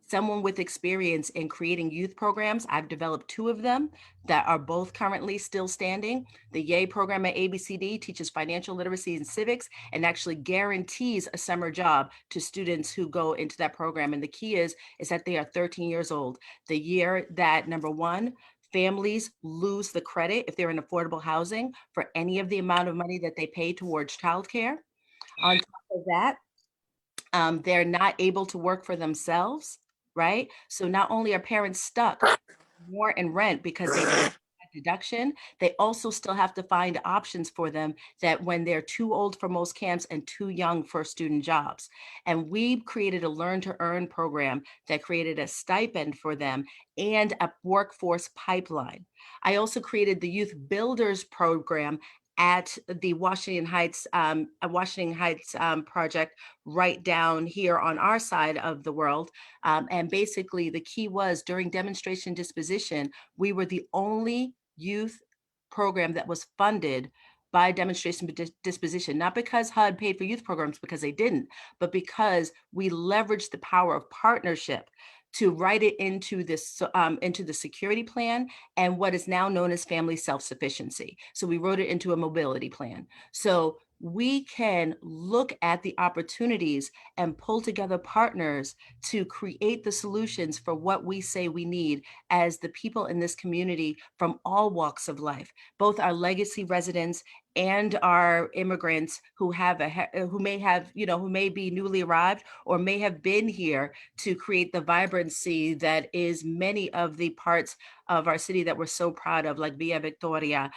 someone with experience in creating youth programs. I've developed 2 of them that are both currently still standing. The YAY program at ABCD teaches financial literacy and civics and actually guarantees a summer job to students who go into that program. And the key is that they are 13 years old. The year that, number one, families lose the credit if they're in affordable housing for any of the amount of money that they pay towards childcare. On top of that, they're not able to work for themselves, right? So not only are parents stuck more in rent because they don't have that deduction, they also still have to find options for them that when they're too old for most camps and too young for student jobs. And we created a learn to earn program that created a stipend for them and a workforce pipeline. I also created the Youth Builders program at the Washington Heights project right down here on our side of the world. And basically the key was during demonstration disposition, we were the only youth program that was funded by demonstration disposition, not because HUD paid for youth programs, because they didn't, but because we leveraged the power of partnership to write it into the security plan and what is now known as family self-sufficiency. So we wrote it into a mobility plan. So we can look at the opportunities and pull together partners to create the solutions for what we say we need as the people in this community from all walks of life, both our legacy residents and our immigrants who may be newly arrived or may have been here to create the vibrancy that is many of the parts of our city that we're so proud of, like Villa Victoria.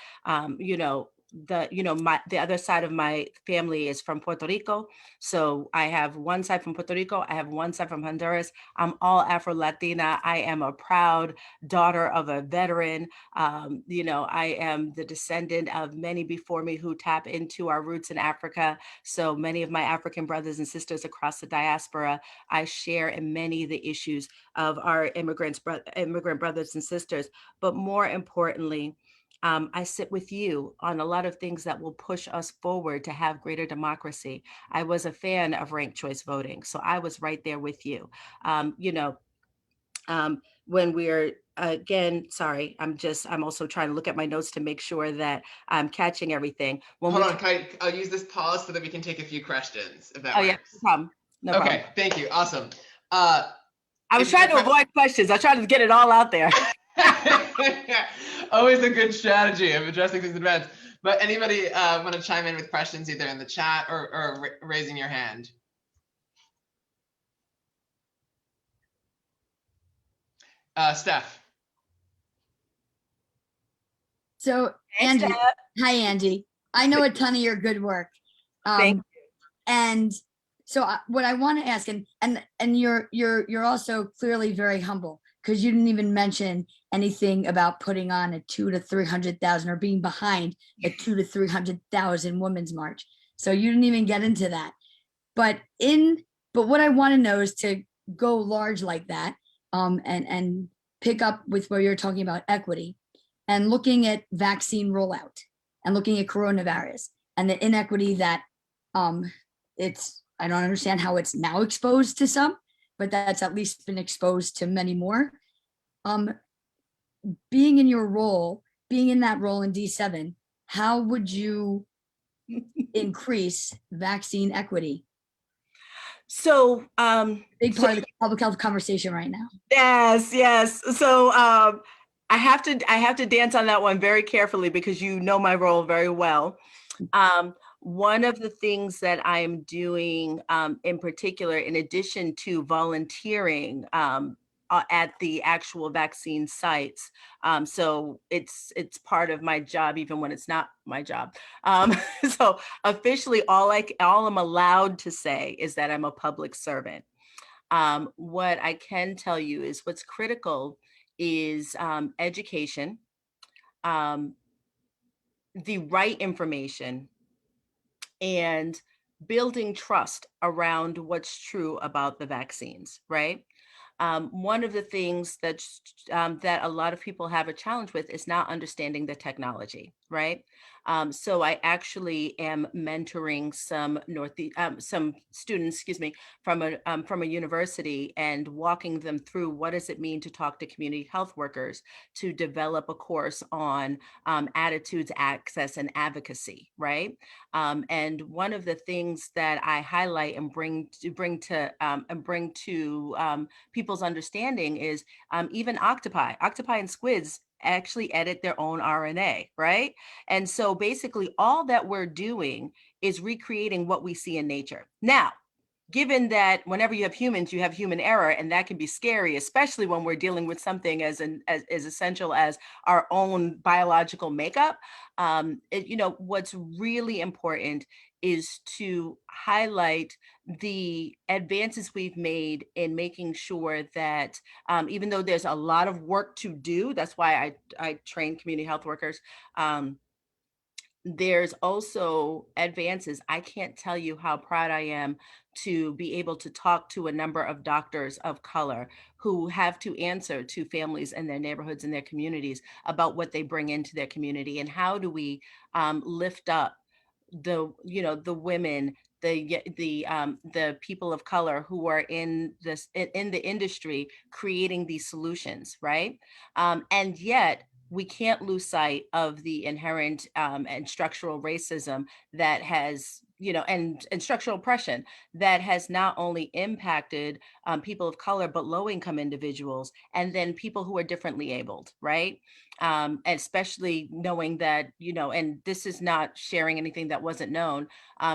The other side of my family is from Puerto Rico. So I have one side from Puerto Rico. I have one side from Honduras. I'm all Afro-Latina. I am a proud daughter of a veteran. I am the descendant of many before me who tap into our roots in Africa. So many of my African brothers and sisters across the diaspora, I share in many of the issues of our immigrant brothers and sisters. But more importantly, I sit with you on a lot of things that will push us forward to have greater democracy. I was a fan of ranked choice voting, so I was right there with you. When we're sorry, I'm also trying to look at my notes to make sure that I'm catching everything. Hold on, I'll use this pause so that we can take a few questions, if that works. Yeah, no problem. No problem. Okay, thank you, awesome. I was trying to avoid questions. I tried to get it all out there. Always a good strategy of addressing things in advance. But anybody want to chime in with questions either in the chat or raising your hand? Steph. So Angie, hi Angie. I know a ton of your good work. Thank you. And so what I want to ask, and you're also clearly very humble, because you didn't even mention anything about putting on a 200,000 to 300,000 or being behind a 200,000 to 300,000 women's march. So you didn't even get into that. But what I want to know is to go large like that, and pick up with where you're talking about equity and looking at vaccine rollout and looking at coronavirus and the inequity that I don't understand how it's now exposed to some, but that's at least been exposed to many more. Being in that role in D7, how would you increase vaccine equity? So big part of the public health conversation right now. Yes. So I have to dance on that one very carefully because you know my role very well. One of the things that I'm doing in particular, in addition to volunteering at the actual vaccine sites, so it's part of my job even when it's not my job. So officially, all I'm allowed to say is that I'm a public servant. What I can tell you is what's critical is education, the right information, and building trust around what's true about the vaccines, right? One of the things that a lot of people have a challenge with is not understanding the technology. right? So I actually am mentoring some some students, excuse me, from a university, and walking them through what does it mean to talk to community health workers, to develop a course on attitudes, access, and advocacy, right? And one of the things that I highlight and bring to people's understanding is even octopi and squids actually edit their own RNA, right? And so basically all that we're doing is recreating what we see in nature. Now, given that whenever you have humans, you have human error, and that can be scary, especially when we're dealing with something as essential as our own biological makeup. What's really important is to highlight the advances we've made in making sure that even though there's a lot of work to do, that's why I train community health workers. There's also advances. I can't tell you how proud I am to be able to talk to a number of doctors of color who have to answer to families in their neighborhoods and their communities about what they bring into their community, and how do we lift up the women, the people of color who are in the industry creating these solutions, right? And yet we can't lose sight of the inherent and structural racism that has, and structural oppression that has not only impacted people of color, but low income individuals, and then people who are differently abled, right? Especially knowing that, and this is not sharing anything that wasn't known,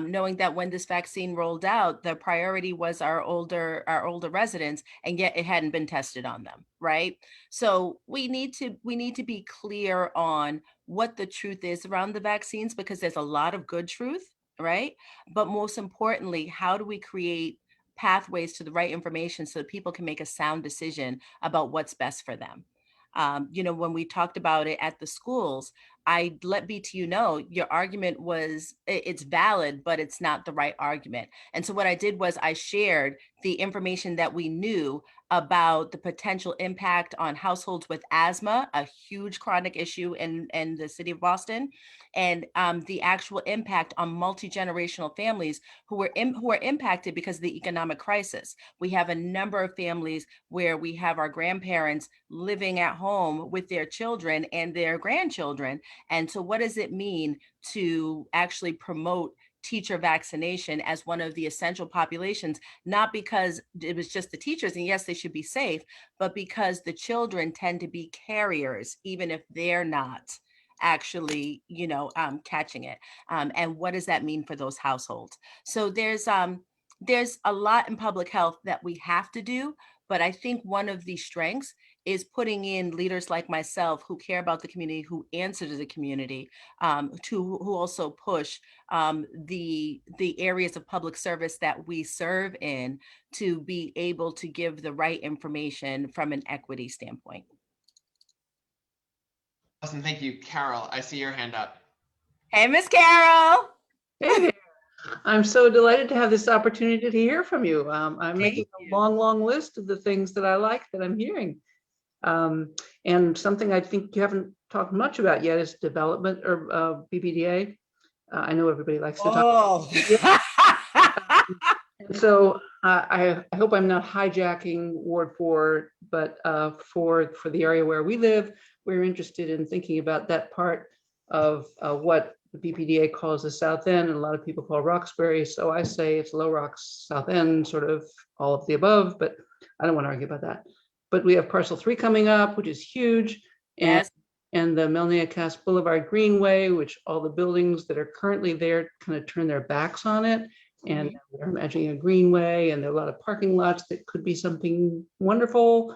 knowing that when this vaccine rolled out, the priority was our older residents, and yet it hadn't been tested on them, right? So we need to be clear on what the truth is around the vaccines, because there's a lot of good truth, right? But most importantly, how do we create pathways to the right information so that people can make a sound decision about what's best for them? When we talked about it at the schools, I let BTU know your argument was it's valid, but it's not the right argument. And so what I did was I shared the information that we knew about the potential impact on households with asthma, a huge chronic issue in the city of Boston, and the actual impact on multi-generational families who are impacted because of the economic crisis. We have a number of families where we have our grandparents living at home with their children and their grandchildren. And so what does it mean to actually promote teacher vaccination as one of the essential populations, not because it was just the teachers, and yes, they should be safe, but because the children tend to be carriers, even if they're not actually, catching it. And what does that mean for those households? So there's a lot in public health that we have to do, but I think one of the strengths is putting in leaders like myself who care about the community, who answer to the community, who also push the areas of public service that we serve in, to be able to give the right information from an equity standpoint. Awesome, thank you. Carol, I see your hand up. Hey, Miss Carol. Hey there. I'm so delighted to have this opportunity to hear from you. I'm making a long list of the things that I like that I'm hearing. And something I think you haven't talked much about yet is development or BPDA. I know everybody likes to talk. And so I hope I'm not hijacking Ward 4, but for the area where we live, we're interested in thinking about that part of what the BPDA calls the South End, and a lot of people call Roxbury. So I say it's Low Rocks, South End, sort of all of the above, but I don't want to argue about that. But we have parcel 3 coming up, which is huge. Yes. And the Melnia-Cass Boulevard Greenway, which all the buildings that are currently there kind of turn their backs on it. And they're imagining a greenway, and there are a lot of parking lots that could be something wonderful.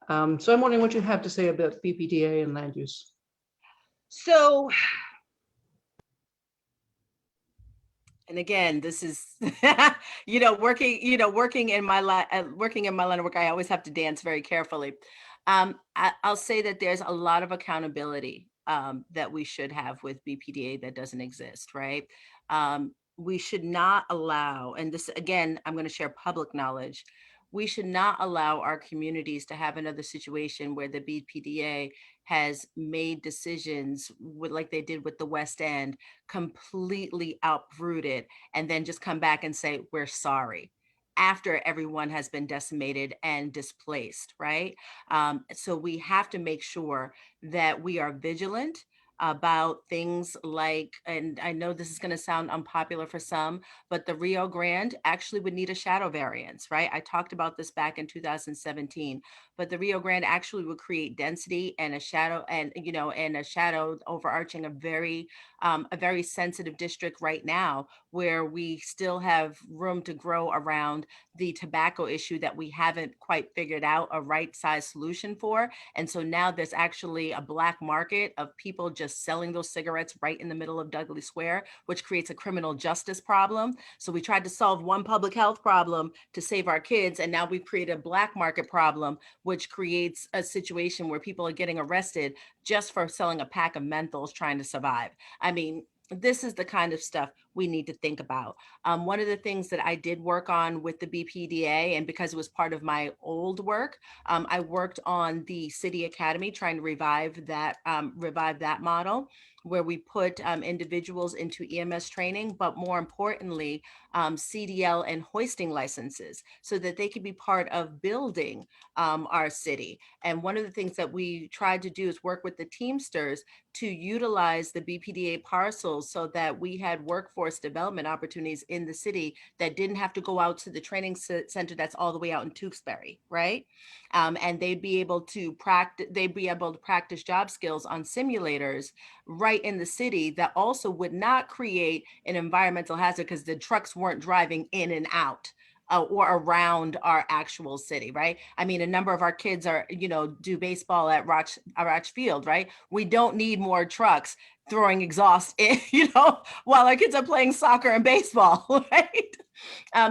So I'm wondering what you have to say about BPDA and land use. So, and again, this is, working in my line of work, I always have to dance very carefully. I'll say that there's a lot of accountability that we should have with BPDA that doesn't exist, right? We should not allow, and this, again, I'm going to share public knowledge. We should not allow our communities to have another situation where the BPDA has made decisions like they did with the West End, completely uprooted, and then just come back and say, we're sorry, after everyone has been decimated and displaced, right? So we have to make sure that we are vigilant about things like, and I know this is going to sound unpopular for some, but the Rio Grande actually would need a shadow variance, right? I talked about this back in 2017, but the Rio Grande actually would create density and a shadow, and and a shadow overarching a very sensitive district right now, where we still have room to grow around the tobacco issue that we haven't quite figured out a right size solution for. And so now there's actually a black market of people just selling those cigarettes right in the middle of Douglas Square, which creates a criminal justice problem. So we tried to solve one public health problem to save our kids, and now we've created a black market problem, which creates a situation where people are getting arrested just for selling a pack of menthols trying to survive. I mean, this is the kind of stuff we need to think about. One of the things that I did work on with the BPDA, and because it was part of my old work, I worked on the City Academy, trying to revive that model, where we put individuals into EMS training, but more importantly, CDL and hoisting licenses, so that they could be part of building our city. And one of the things that we tried to do is work with the Teamsters to utilize the BPDA parcels so that we had workforce development opportunities in the city that didn't have to go out to the training center that's all the way out in Tewksbury, right? And they'd be able to practice job skills on simulators right in the city that also would not create an environmental hazard, because the trucks weren't driving in and out or around our actual city, right? I mean, a number of our kids are, do baseball at Roch Field, right? We don't need more trucks throwing exhaust in, while our kids are playing soccer and baseball, right?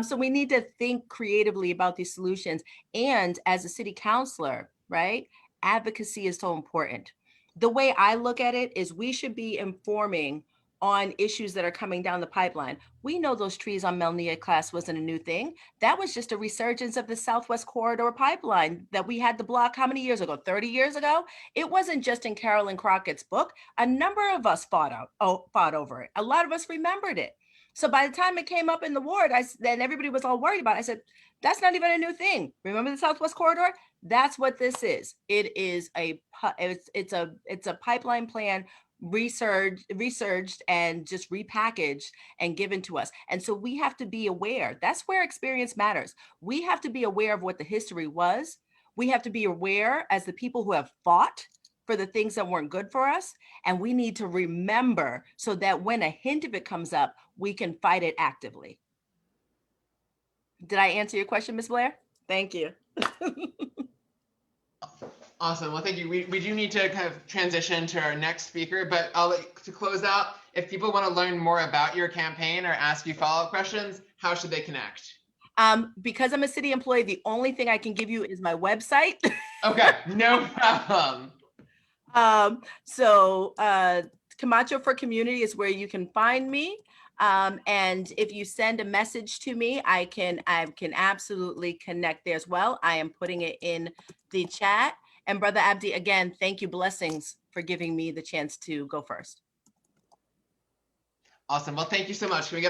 So we need to think creatively about these solutions. And as a city councilor, right, advocacy is so important. The way I look at it is we should be informing on issues that are coming down the pipeline. We know those trees on Melnia Class wasn't a new thing. That was just a resurgence of the Southwest Corridor pipeline that we had to block how many years ago? 30 years ago? It wasn't just in Carolyn Crockett's book. A number of us fought over it. A lot of us remembered it. So by the time it came up in the ward, then everybody was all worried about it. I said, that's not even a new thing. Remember the Southwest Corridor? That's what this is. It is it's a pipeline plan researched and just repackaged and given to us. And so we have to be aware. That's where experience matters. We have to be aware of what the history was. We have to be aware as the people who have fought for the things that weren't good for us. And we need to remember so that when a hint of it comes up, we can fight it actively. Did I answer your question, Ms. Blair? Thank you. Awesome. Well, thank you. We do need to kind of transition to our next speaker, but to close out, if people want to learn more about your campaign or ask you follow-up questions, how should they connect? Because I'm a city employee, the only thing I can give you is my website. Okay, no problem. So Camacho for Community is where you can find me. And if you send a message to me, I can absolutely connect there as well. I am putting it in the chat. And Brother Abdi, again, thank you, blessings for giving me the chance to go first. Awesome. Well, thank you so much. Can we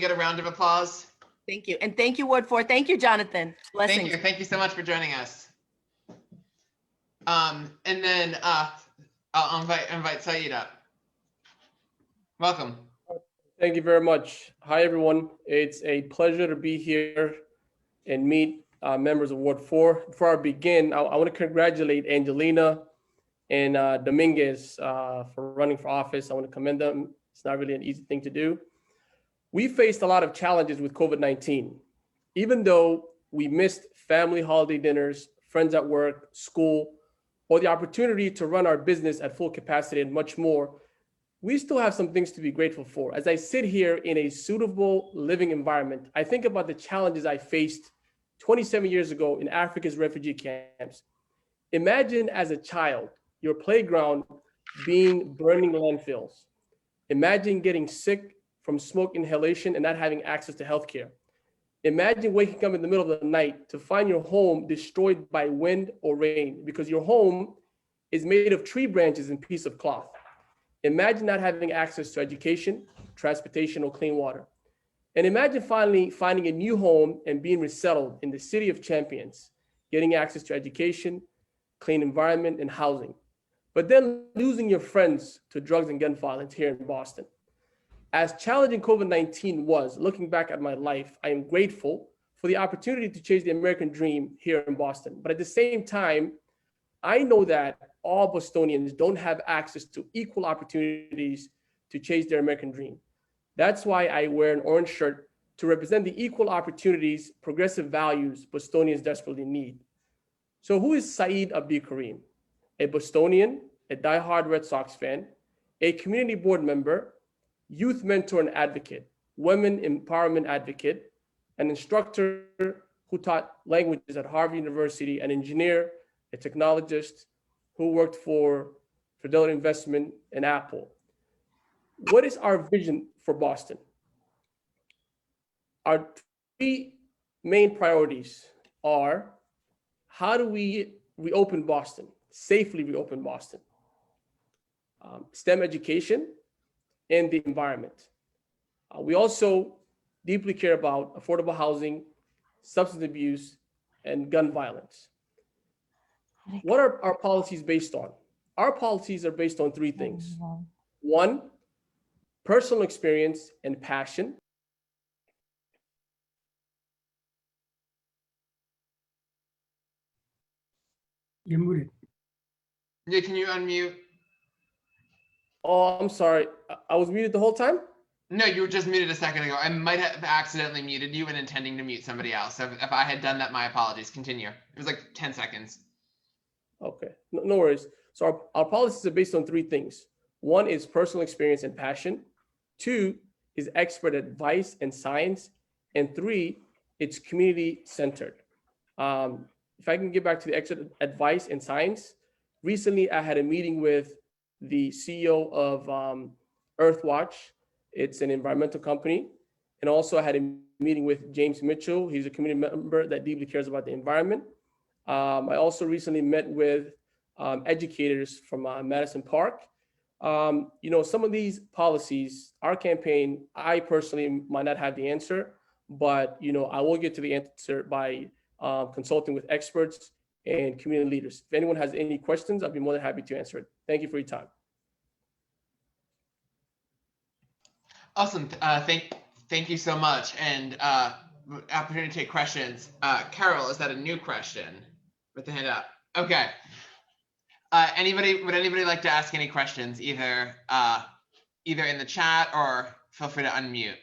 get a round of applause? Thank you. And thank you, Ward 4. Thank you, Jonathan. Blessings. Thank you so much for joining us. And then I'll invite Saeed up. Welcome. Thank you very much. Hi, everyone. It's a pleasure to be here and meet members of Ward 4. Before I begin, I want to congratulate Angelina and Domingos for running for office. I want to commend them. It's not really an easy thing to do. We faced a lot of challenges with COVID-19. Even though we missed family holiday dinners, friends at work, school, or the opportunity to run our business at full capacity and much more, we still have some things to be grateful for. As I sit here in a suitable living environment, I think about the challenges I faced 27 years ago in Africa's refugee camps. Imagine as a child, your playground being burning landfills. Imagine getting sick from smoke inhalation and not having access to healthcare. Imagine waking up in the middle of the night to find your home destroyed by wind or rain because your home is made of tree branches and piece of cloth. Imagine not having access to education, transportation, or clean water. And imagine finally finding a new home and being resettled in the city of champions, getting access to education, clean environment, and housing. But then losing your friends to drugs and gun violence here in Boston. As challenging COVID-19 was, looking back at my life, I am grateful for the opportunity to chase the American dream here in Boston. But at the same time, I know that all Bostonians don't have access to equal opportunities to chase their American dream. That's why I wear an orange shirt to represent the equal opportunities, progressive values Bostonians desperately need. So who is Saeed Abdi Karim? A Bostonian, a diehard Red Sox fan, a community board member, youth mentor and advocate, women empowerment advocate, an instructor who taught languages at Harvard University, an engineer, a technologist who worked for Fidelity Investment and Apple. What is our vision for Boston? Our three main priorities are: how do we reopen Boston, safely reopen Boston? STEM education and the environment. We also deeply care about affordable housing, substance abuse, and gun violence. What are our policies based on? Our policies are based on three things. One, personal experience and passion. You're muted. Yeah, can you unmute? Oh, I'm sorry. I was muted the whole time? No, you were just muted a second ago. I might have accidentally muted you and intending to mute somebody else. So if I had done that, my apologies. Continue. It was like 10 seconds. Okay, no worries. So our policies are based on three things. One is personal experience and passion. Two is expert advice and science. And three, it's community centered. If I can get back to the expert advice and science, recently I had a meeting with the CEO of Earthwatch. It's an environmental company. And also I had a meeting with James Mitchell. He's a community member that deeply cares about the environment. I also recently met with educators from Madison Park. Some of these policies, our campaign, I personally might not have the answer, but I will get to the answer by consulting with experts and community leaders. If anyone has any questions, I'd be more than happy to answer it. Thank you for your time. Awesome. Thank you so much. And opportunity to take questions. Carol, is that a new question? With the hand up. Okay. Would anybody like to ask any questions, either in the chat or feel free to unmute?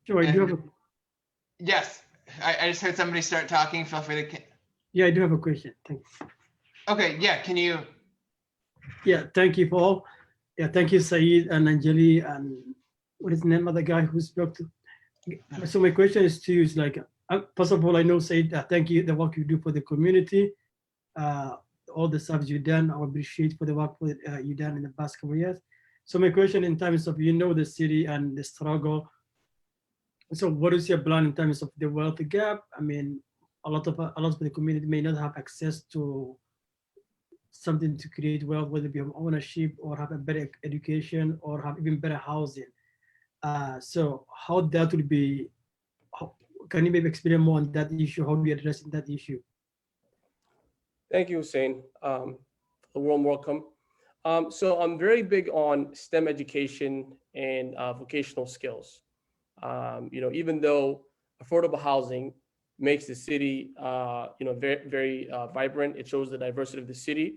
Sure, I do have a, Yes, I just heard somebody start talking. Feel free to. yeah, I do have a question. Thanks. Okay, yeah, can you? Yeah, thank you, Paul. Yeah, thank you, Saeed and Anjali, and what is the name of the guy who spoke to? So my question is to you is like, first of all, I know, Saeed, thank you, the work you do for the community, all the stuff you've done. I appreciate for the work you've done in the past couple of years. So my question in terms of, the city and the struggle. So what is your plan in terms of the wealth gap? I mean, a lot of the community may not have access to something to create wealth, whether it be ownership or have a better education or have even better housing. So how that would be, can you maybe explain more on that issue? How do you address that issue? Thank you, Hussein. A warm welcome. So I'm very big on STEM education and vocational skills. Even though affordable housing makes the city, very, very vibrant, it shows the diversity of the city.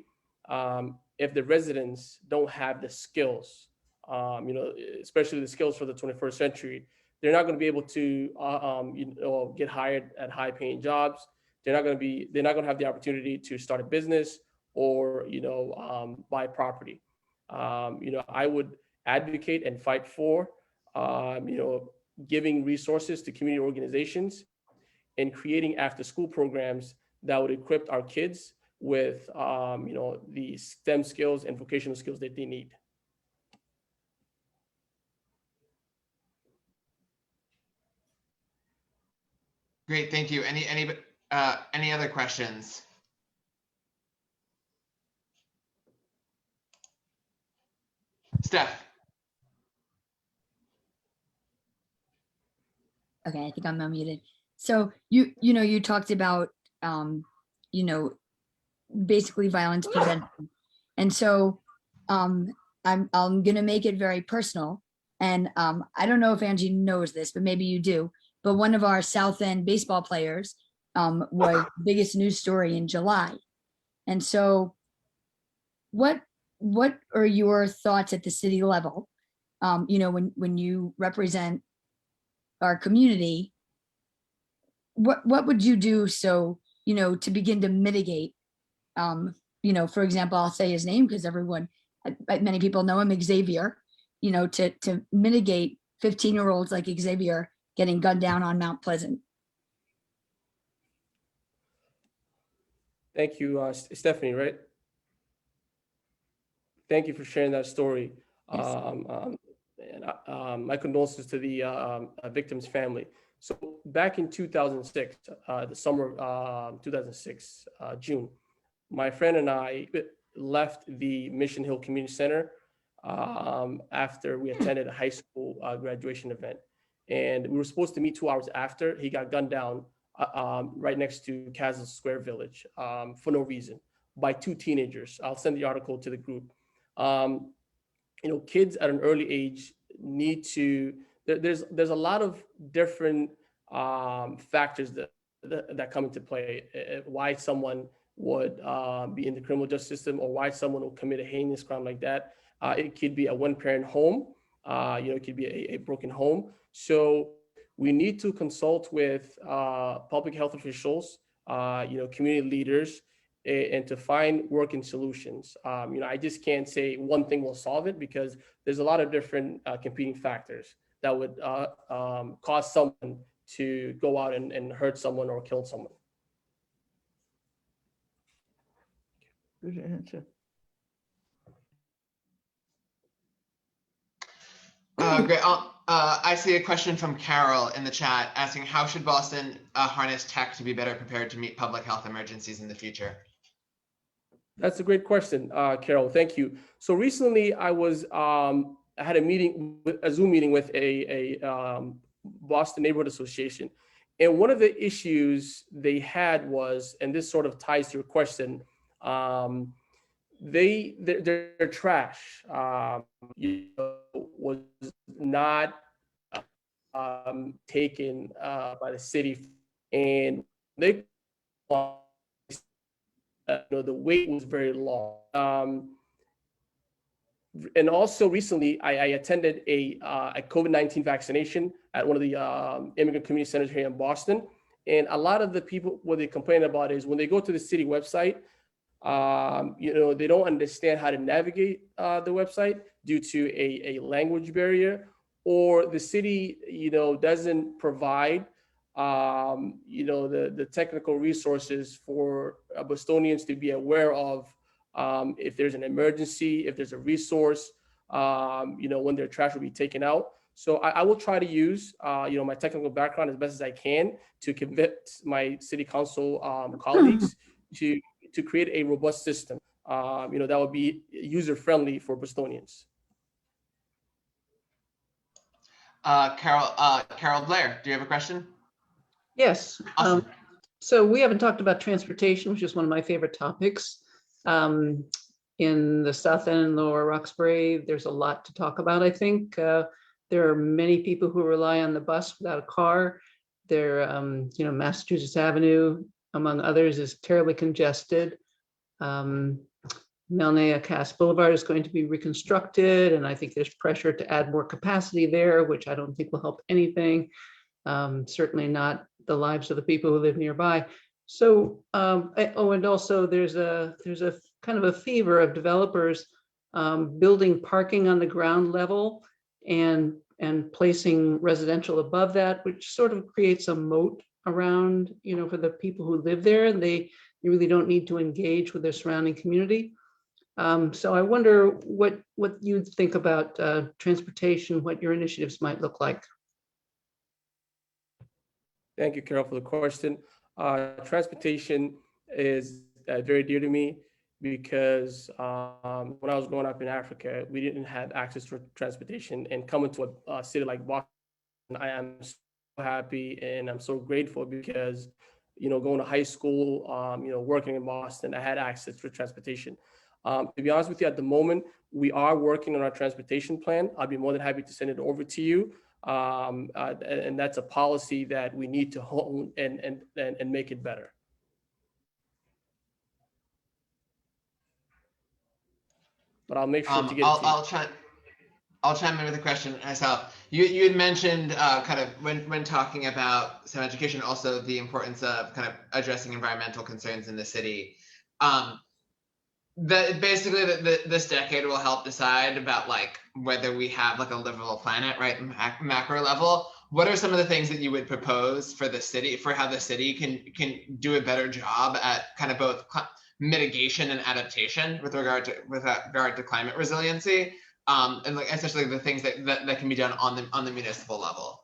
If the residents don't have the skills, especially the skills for the 21st century, they're not going to be able to, get hired at high-paying jobs. They're not going to have the opportunity to start a business or, buy property. I would advocate and fight for, giving resources to community organizations and creating after-school programs that would equip our kids with, the STEM skills and vocational skills that they need. Great, thank you. Any other questions? Steph. Okay, I think I'm unmuted. So you talked about you know basically violence prevention, and so I'm gonna make it very personal. And I don't know if Angie knows this, but maybe you do. But one of our South End baseball players was the biggest news story in July. And so what are your thoughts at the city level? When you represent our community, what would you do so, to begin to mitigate, for example, I'll say his name because many people know him, Xavier, to mitigate 15-year-olds like Xavier getting gunned down on Mount Pleasant. Thank you, Stephanie, right? Thank you for sharing that story. Yes. And my condolences to the victim's family. So back in 2006, the summer of 2006, June, my friend and I left the Mission Hill Community Center after we attended a high school graduation event. And we were supposed to meet 2 hours after. He got gunned down right next to Castle Square Village for no reason by 2 teenagers. I'll send the article to the group. Kids at an early age need to, there's a lot of different factors that come into play, why someone would be in the criminal justice system or why someone will commit a heinous crime like that. It could be a one-parent home, it could be a broken home. So we need to consult with public health officials, community leaders, and to find working solutions. I just can't say one thing will solve it because there's a lot of different competing factors that would cause someone to go out and hurt someone or kill someone. Good answer. Great. I see a question from Carol in the chat asking, how should Boston harness tech to be better prepared to meet public health emergencies in the future? That's a great question, Carol. Thank you. So recently I had a Zoom meeting with a Boston Neighborhood Association. And one of the issues they had was, and this sort of ties to your question, their trash was not taken by the city, and they the wait was very long. And also recently, I attended a COVID-19 vaccination at one of the immigrant community centers here in Boston. And a lot of the people, what they complain about is when they go to the city website, they don't understand how to navigate the website due to a language barrier, or the city, doesn't provide, the technical resources for Bostonians to be aware of if there's an emergency, if there's a resource, when their trash will be taken out. So I will try to use, my technical background as best as I can to convince my city council colleagues to create a robust system, that would be user-friendly for Bostonians. Carol Blair, do you have a question? Yes. Awesome. So we haven't talked about transportation, which is one of my favorite topics. In the South End and Lower Roxbury, there's a lot to talk about, I think. There are many people who rely on the bus without a car. Massachusetts Avenue, among others, is terribly congested. Melnea Cass Boulevard is going to be reconstructed, and I think there's pressure to add more capacity there, which I don't think will help anything. Certainly not the lives of the people who live nearby. So, and also there's a kind of a fever of developers building parking on the ground level and placing residential above that, which sort of creates a moat around, for the people who live there, and you really don't need to engage with their surrounding community. So I wonder what you think about transportation, what your initiatives might look like. Thank you, Carol, for the question. Transportation is very dear to me because when I was growing up in Africa, we didn't have access to transportation. And coming to a city like Boston, I am so happy and I'm so grateful because, going to high school, working in Boston, I had access to transportation. To be honest with you, at the moment, we are working on our transportation plan. I'd be more than happy to send it over to you. And that's a policy that we need to hone and make it better. But I'll make sure to get it to you. I'll chime in with a question myself. You had mentioned kind of when talking about STEM education, also the importance of kind of addressing environmental concerns in the city. That basically this decade will help decide about like whether we have like a livable planet, right? Macro level. What are some of the things that you would propose for the city, for how the city can do a better job at kind of both mitigation and adaptation with regard to climate resiliency, and like especially the things that can be done on the municipal level?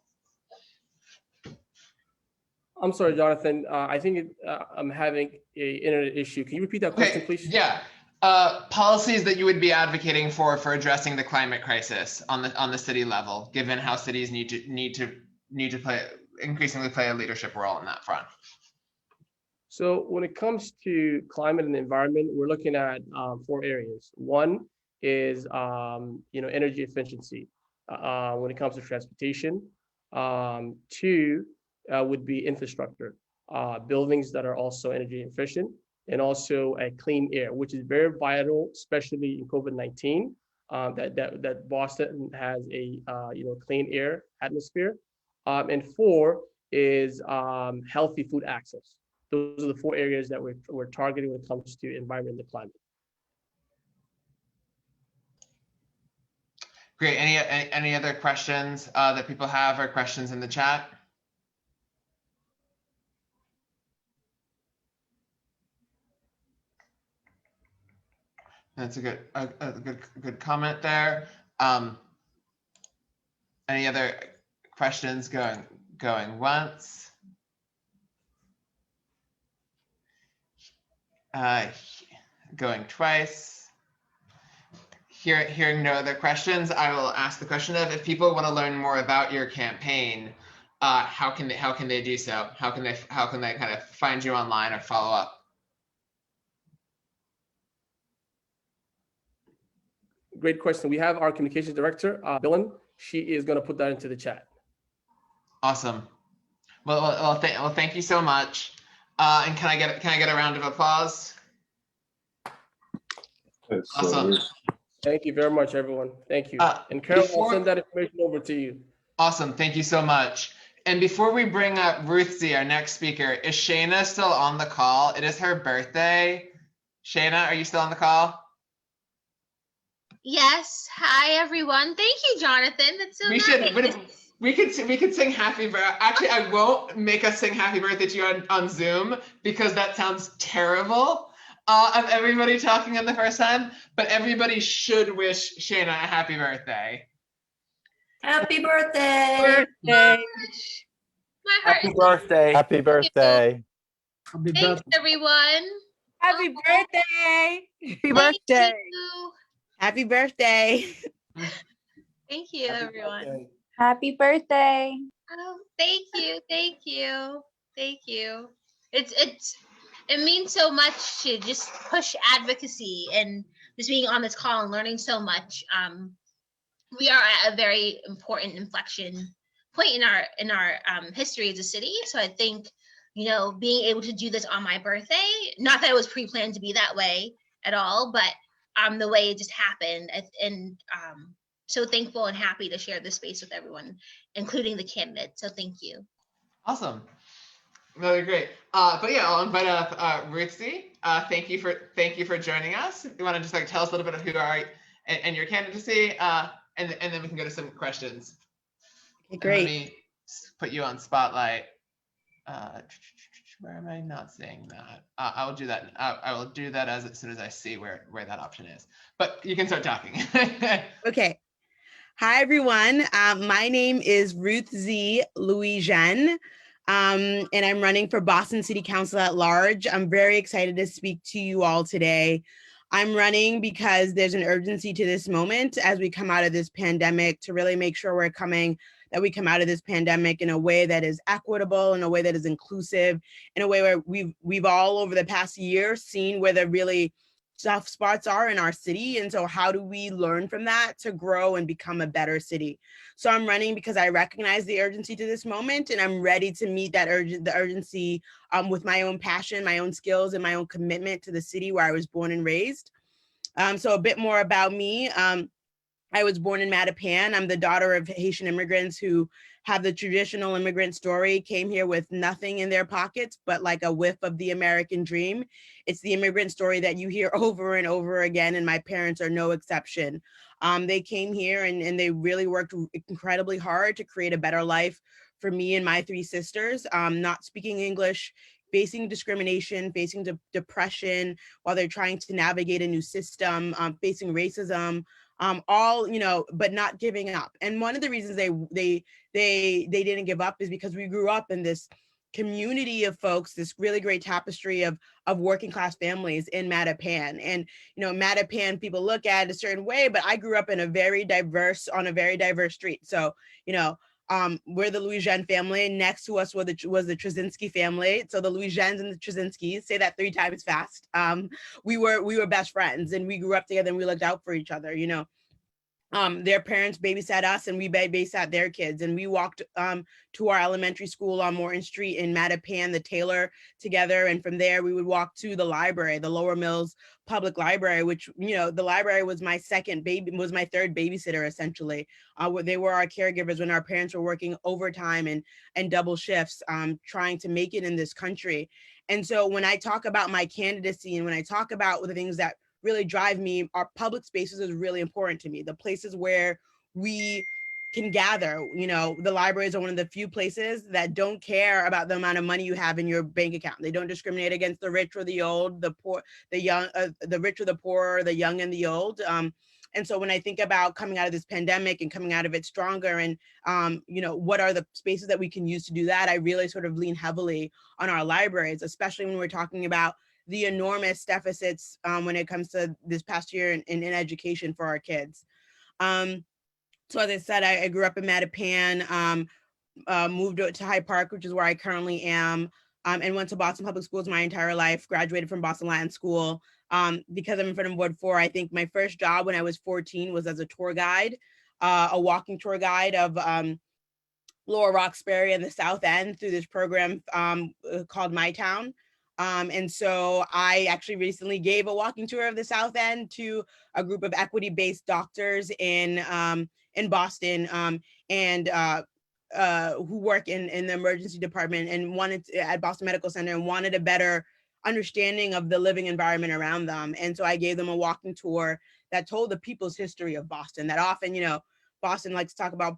I'm sorry, Jonathan. I think I'm having an internet issue. Can you repeat that question, please? Yeah. Policies that you would be advocating for addressing the climate crisis on the city level, given how cities need to increasingly play a leadership role in that front. So when it comes to climate and the environment, we're looking at 4 areas. One is energy efficiency when it comes to transportation. 2 would be infrastructure, buildings that are also energy efficient, and also a clean air, which is very vital, especially in COVID-19. That Boston has a clean air atmosphere. And 4 is healthy food access. Those are the 4 areas that we're targeting when it comes to environment and climate. Great. Any other questions that people have, or questions in the chat? That's a good comment there. Any other questions going once? Going twice. Hearing no other questions, I will ask the question of, if people want to learn more about your campaign, how can they do so? How can they kind of find you online or follow up? Great question. We have our communications director, Dylan. She is going to put that into the chat. Awesome. Well, thank you so much. And can I get a round of applause? Awesome. Thank you very much, everyone. Thank you. And Carol, I'll send that information over to you. Awesome. Thank you so much. And before we bring up Ruthzee, our next speaker, is Shayna still on the call? It is her birthday. Shayna, are you still on the call? Yes. Hi, everyone. Thank you, Jonathan. That's so nice. We could sing happy birthday. Actually, I won't make us sing happy birthday to you on Zoom, because that sounds terrible of everybody talking on the first time. But everybody should wish Shayna a happy birthday. Happy birthday. My heart Happy birthday. Happy birthday. Thanks, everyone. Happy birthday. Happy birthday. Happy birthday. Thank you, everyone. Happy birthday. Oh, thank you. Thank you. Thank you. It means so much to just push advocacy and just being on this call and learning so much. We are at a very important inflection point in our history as a city. So I think, being able to do this on my birthday, not that it was pre-planned to be that way at all, but the way it just happened, and so thankful and happy to share this space with everyone, including the candidates. So thank you. Awesome. Really great. But yeah, I'll invite up Ruthzee. Thank you for joining us. You want to just tell us a little bit of who you are and your candidacy, and then we can go to some questions. Okay, great. Let me put you on spotlight. Where am I not seeing that? I will do that. I will do that as soon as I see where that option is. But you can start talking. Okay. Hi, everyone. My name is Ruthzee Louijeune. And I'm running for Boston City Council at large. I'm very excited to speak to you all today. I'm running because there's an urgency to this moment as we come out of this pandemic to really make sure that we come out of this pandemic in a way that is equitable, in a way that is inclusive, in a way where we've all over the past year seen where the really tough spots are in our city. And so how do we learn from that to grow and become a better city? So I'm running because I recognize the urgency to this moment, and I'm ready to meet that the urgency with my own passion, my own skills, and my own commitment to the city where I was born and raised. So a bit more about me. I was born in Mattapan. I'm the daughter of Haitian immigrants who have the traditional immigrant story, came here with nothing in their pockets, but like a whiff of the American dream. It's the immigrant story that you hear over and over again, and my parents are no exception. They came here and they really worked incredibly hard to create a better life for me and my three sisters, not speaking English, facing discrimination, facing depression while they're trying to navigate a new system, facing racism, all, but not giving up. And one of the reasons they didn't give up is because we grew up in this community of folks, this really great tapestry of working class families in Mattapan. And, Mattapan, people look at it a certain way, but I grew up on a very diverse street. So, we're the Louijeune family. Next to us was the Trzynski family. So the Louijeunes and the Trzynskis, say that 3 times fast. We were best friends, and we grew up together, and we looked out for each other, Their parents babysat us, and we babysat their kids, and we walked to our elementary school on Morton Street in Mattapan, the Taylor, together. And from there we would walk to the library, the Lower Mills Public Library, which, the library was my third babysitter, essentially. They were our caregivers when our parents were working overtime and double shifts, trying to make it in this country. And so when I talk about my candidacy and when I talk about the things that really drive me, our public spaces is really important to me. The places where we can gather, the libraries are one of the few places that don't care about the amount of money you have in your bank account. They don't discriminate against the rich or the old, the poor, the young, the rich or the poor, the young and the old. And so when I think about coming out of this pandemic and coming out of it stronger and, what are the spaces that we can use to do that, I really sort of lean heavily on our libraries, especially when we're talking about the enormous deficits when it comes to this past year in education for our kids. So as I said, I grew up in Mattapan, moved to Hyde Park, which is where I currently am, and went to Boston Public Schools my entire life, graduated from Boston Latin School. Because I'm in front of Ward 4, I think my first job when I was 14 was as a tour guide, a walking tour guide of Lower Roxbury and the South End through this program called My Town. And so I actually recently gave a walking tour of the South End to a group of equity-based doctors in Boston who work in the emergency department and at Boston Medical Center and wanted a better understanding of the living environment around them. And so I gave them a walking tour that told the people's history of Boston, that often, Boston likes to talk about,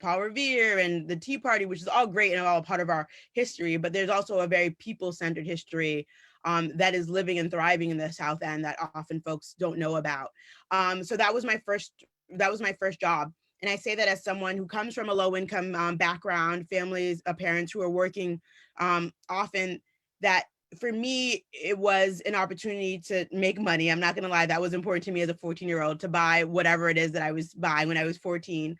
Paul Revere and the Tea Party, which is all great and all part of our history, but there's also a very people-centered history that is living and thriving in the South End that often folks don't know about. So that was my first job. And I say that as someone who comes from a low-income background, families, parents who are working often, that for me, it was an opportunity to make money. I'm not gonna lie, that was important to me as a 14-year-old to buy whatever it is that I was buying when I was 14.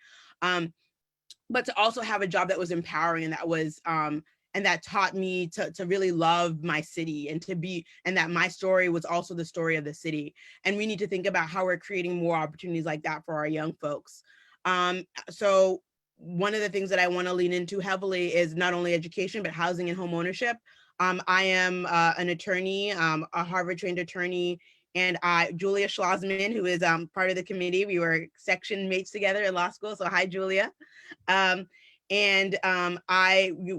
But to also have a job that was empowering and that was and that taught me to really love my city and that my story was also the story of the city. And we need to think about how we're creating more opportunities like that for our young folks. So one of the things that I want to lean into heavily is not only education, but housing and home ownership. I am an attorney, a Harvard trained attorney, and Julia Schlossman, who is part of the committee, we were section mates together in law school. So hi, Julia. I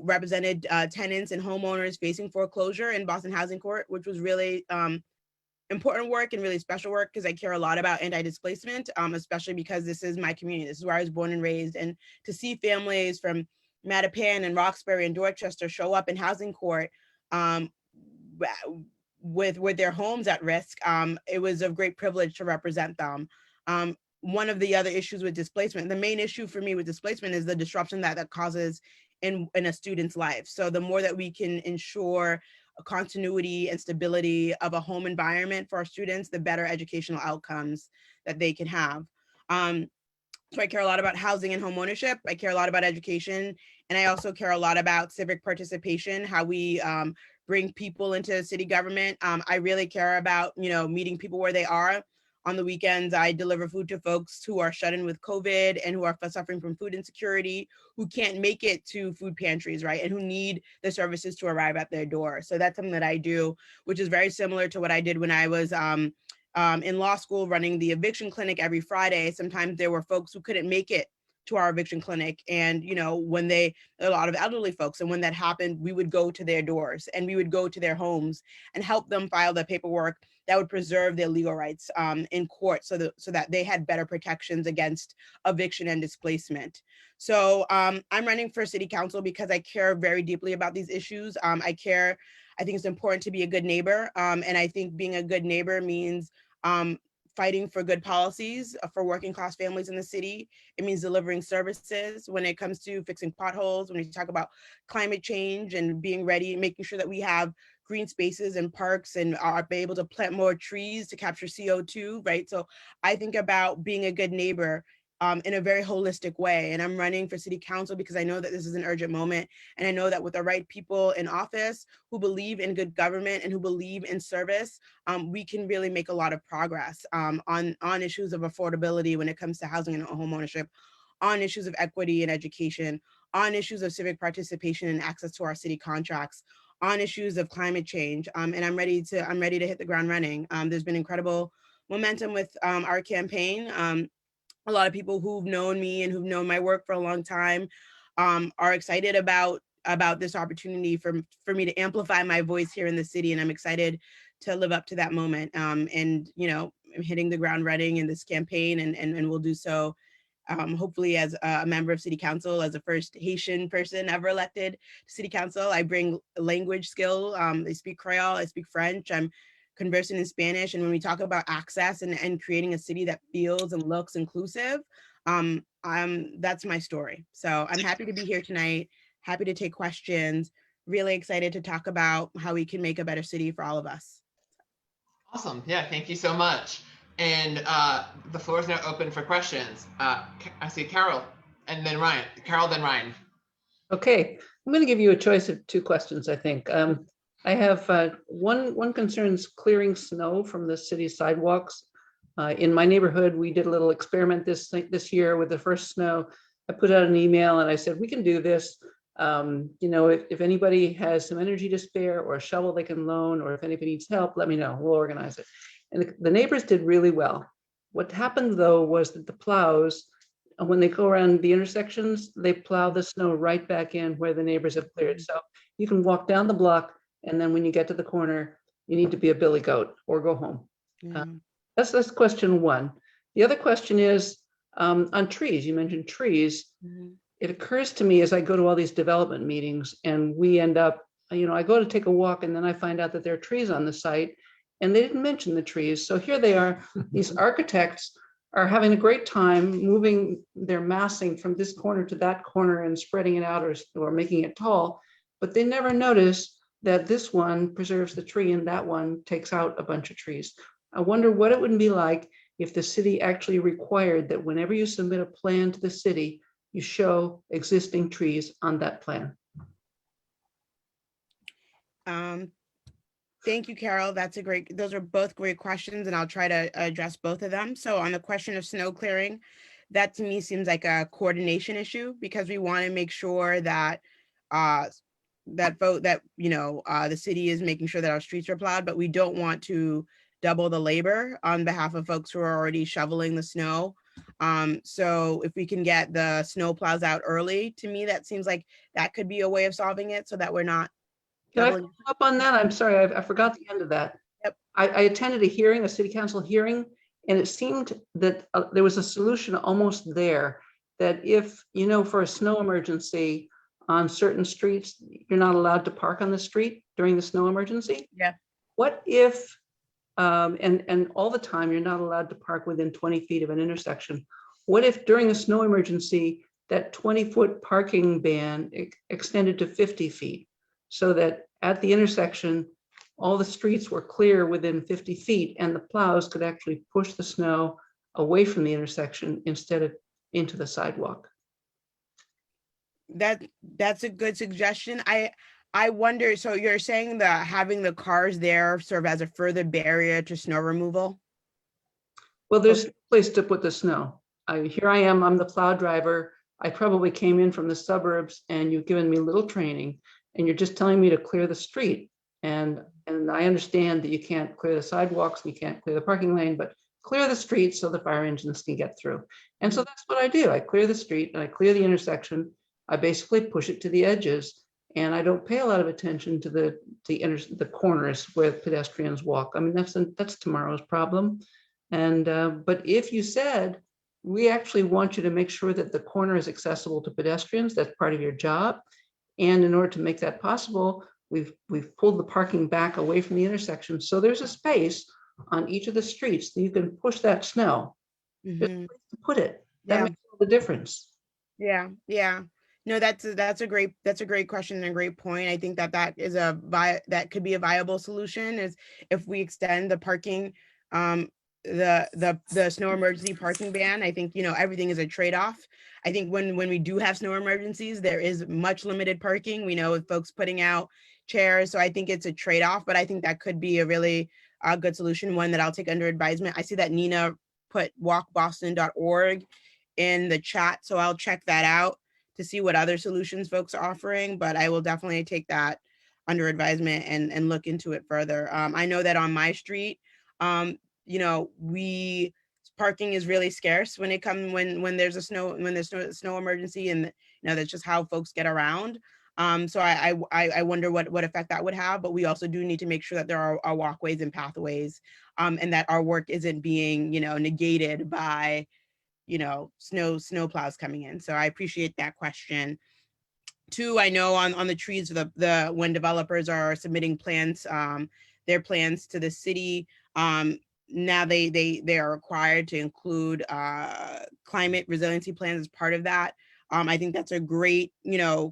represented tenants and homeowners facing foreclosure in Boston Housing Court, which was really important work and really special work because I care a lot about anti-displacement, especially because this is my community. This is where I was born and raised. And to see families from Mattapan and Roxbury and Dorchester show up in housing court with their homes at risk, it was a great privilege to represent them. One of the other issues with displacement, the main issue for me with displacement is the disruption that causes in a student's life. So the more that we can ensure a continuity and stability of a home environment for our students, the better educational outcomes that they can have. So I care a lot about housing and home ownership. I care a lot about education. And I also care a lot about civic participation, how we bring people into city government. I really care about, meeting people where they are. On the weekends, I deliver food to folks who are shut in with COVID and who are suffering from food insecurity, who can't make it to food pantries, right? And who need the services to arrive at their door. So that's something that I do, which is very similar to what I did when I was in law school, running the eviction clinic every Friday. Sometimes there were folks who couldn't make it to our eviction clinic. And, when a lot of elderly folks, and when that happened, we would go to their doors and we would go to their homes and help them file the paperwork that would preserve their legal rights in court so that they had better protections against eviction and displacement. So I'm running for city council because I care very deeply about these issues. I think it's important to be a good neighbor. And I think being a good neighbor means fighting for good policies for working class families in the city. It means delivering services when it comes to fixing potholes, when we talk about climate change and being ready, making sure that we have green spaces and parks and are able to plant more trees to capture CO2, right? So I think about being a good neighbor in a very holistic way. And I'm running for city council because I know that this is an urgent moment. And I know that with the right people in office who believe in good government and who believe in service, we can really make a lot of progress on issues of affordability when it comes to housing and home ownership, on issues of equity and education, on issues of civic participation and access to our city contracts, on issues of climate change. And I'm ready to hit the ground running. There's been incredible momentum with our campaign. A lot of people who've known me and who've known my work for a long time are excited about this opportunity for me to amplify my voice here in the city. And I'm excited to live up to that moment. And, I'm hitting the ground running in this campaign and we'll do so hopefully as a member of city council, as the first Haitian person ever elected to city council. I bring language skill. I speak Creole, I speak French. I'm conversing in Spanish. And when we talk about access and creating a city that feels and looks inclusive, that's my story. So I'm happy to be here tonight, happy to take questions, really excited to talk about how we can make a better city for all of us. Awesome. Yeah, thank you so much. And the floor is now open for questions. I see Carol and then Ryan. Carol, then Ryan. Okay, I'm going to give you a choice of two questions, I think. I have one concerns clearing snow from the city sidewalks. In my neighborhood, we did a little experiment this year with the first snow. I put out an email and I said, we can do this. If anybody has some energy to spare or a shovel they can loan, or if anybody needs help, let me know, we'll organize it. And the neighbors did really well. What happened though was that the plows, when they go around the intersections, they plow the snow right back in where the neighbors have cleared. So you can walk down the block, and then when you get to the corner, you need to be a billy goat or go home. That's question one. The other question is on trees. You mentioned trees. It occurs to me as I go to all these development meetings and we end up, I go to take a walk and then I find out that there are trees on the site and they didn't mention the trees. So here they are, these architects are having a great time moving their massing from this corner to that corner and spreading it out or making it tall, but they never notice that this one preserves the tree and that one takes out a bunch of trees. I wonder what it would be like if the city actually required that whenever you submit a plan to the city, you show existing trees on that plan. Thank you, Carol. Those are both great questions, and I'll try to address both of them. So on the question of snow clearing, that to me seems like a coordination issue because we want to make sure that the city is making sure that our streets are plowed, but we don't want to double the labor on behalf of folks who are already shoveling the snow. So if we can get the snow plows out early, to me, that seems like that could be a way of solving it so that we're not. Can I follow up on that? I'm sorry, I forgot the end of that. Yep. I attended a city council hearing, and it seemed that there was a solution almost there, that if, for a snow emergency on certain streets, you're not allowed to park on the street during the snow emergency. Yeah. What if, and all the time, you're not allowed to park within 20 feet of an intersection. What if during a snow emergency, that 20-foot parking ban extended to 50 feet so that at the intersection, all the streets were clear within 50 feet and the plows could actually push the snow away from the intersection instead of into the sidewalk. That's a good suggestion. I wonder, so you're saying that having the cars there serve as a further barrier to snow removal? Well, there's no place to put the snow. Here I am, I'm the plow driver. I probably came in from the suburbs and you've given me little training and you're just telling me to clear the street. And I understand that you can't clear the sidewalks, you can't clear the parking lane, but clear the street so the fire engines can get through. And so that's what I do. I clear the street and I clear the intersection. I basically push it to the edges and I don't pay a lot of attention to the corners where pedestrians walk. I mean, that's tomorrow's problem. And but if you said, we actually want you to make sure that the corner is accessible to pedestrians, that's part of your job. And in order to make that possible, we've pulled the parking back away from the intersection. So there's a space on each of the streets that you can push that snow. There's a place to put it. That makes all the difference. Yeah. No, that's a great question and a great point. I think that is that could be a viable solution is if we extend the parking, the snow emergency parking ban. I think, everything is a trade-off. I think when we do have snow emergencies, there is much limited parking. We know with folks putting out chairs. So I think it's a trade-off, but I think that could be a really good solution, one that I'll take under advisement. I see that Nina put walkboston.org in the chat. So I'll check that out to see what other solutions folks are offering, but I will definitely take that under advisement and look into it further. I know that on my street, parking is really scarce when there's a snow emergency, and that's just how folks get around. So I wonder what effect that would have, but we also do need to make sure that there are walkways and pathways, and that our work isn't being negated by snow plows coming in. So I appreciate that question. Two, I know on the trees, when developers are submitting plans, their plans to the city, now they are required to include climate resiliency plans as part of that. I think that's a great,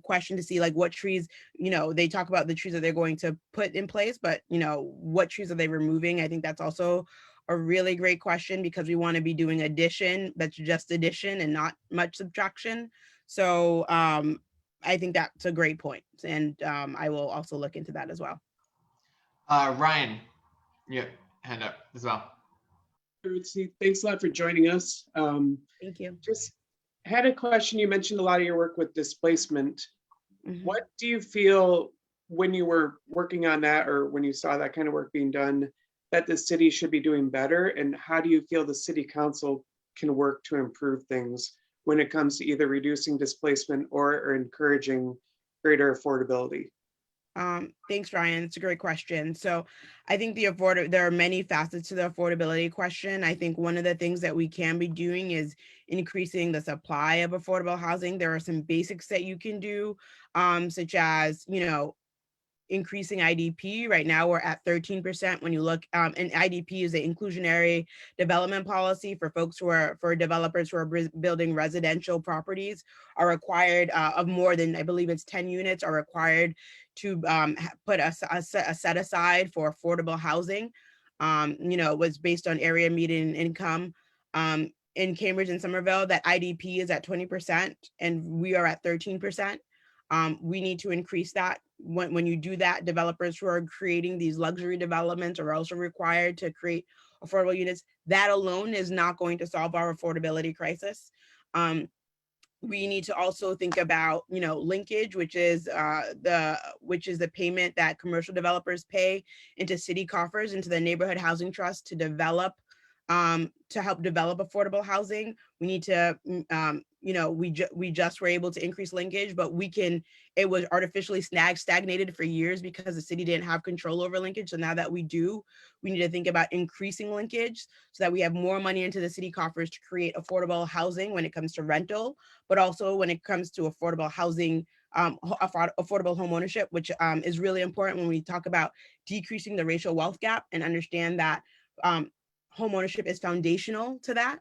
question to see, like what trees, they talk about the trees that they're going to put in place, but what trees are they removing? I think that's also a really great question, because we want to be doing addition that's just addition and not much subtraction. So I think that's a great point, and I will also look into that as well. Ryan, yeah, hand up as well. Ruthzee, thanks a lot for joining us. Thank you. Just had a question. You mentioned a lot of your work with displacement. Mm-hmm. What do you feel when you were working on that, or when you saw that kind of work being done, that the city should be doing better? And how do you feel the city council can work to improve things when it comes to either reducing displacement or encouraging greater affordability? Thanks, Ryan. It's a great question. So I think there are many facets to the affordability question. I think one of the things that we can be doing is increasing the supply of affordable housing. There are some basics that you can do, such as, increasing IDP. Right now we're at 13%. When you look, and IDP is the inclusionary development policy for for developers who are building residential properties, are required of more than, I believe it's 10 units, are required to put a set aside for affordable housing. It was based on area median income. In Cambridge and Somerville, that IDP is at 20% and we are at 13%. We need to increase that. When you do that, developers who are creating these luxury developments are also required to create affordable units. That alone is not going to solve our affordability crisis. We need to also think about, linkage, which is the payment that commercial developers pay into city coffers, into the neighborhood housing trust to help develop affordable housing. We need to, we just were able to increase linkage, but it was artificially stagnated for years because the city didn't have control over linkage. So now that we do, we need to think about increasing linkage so that we have more money into the city coffers to create affordable housing when it comes to rental, but also when it comes to affordable housing, affordable home ownership, which is really important when we talk about decreasing the racial wealth gap and understand that home ownership is foundational to that.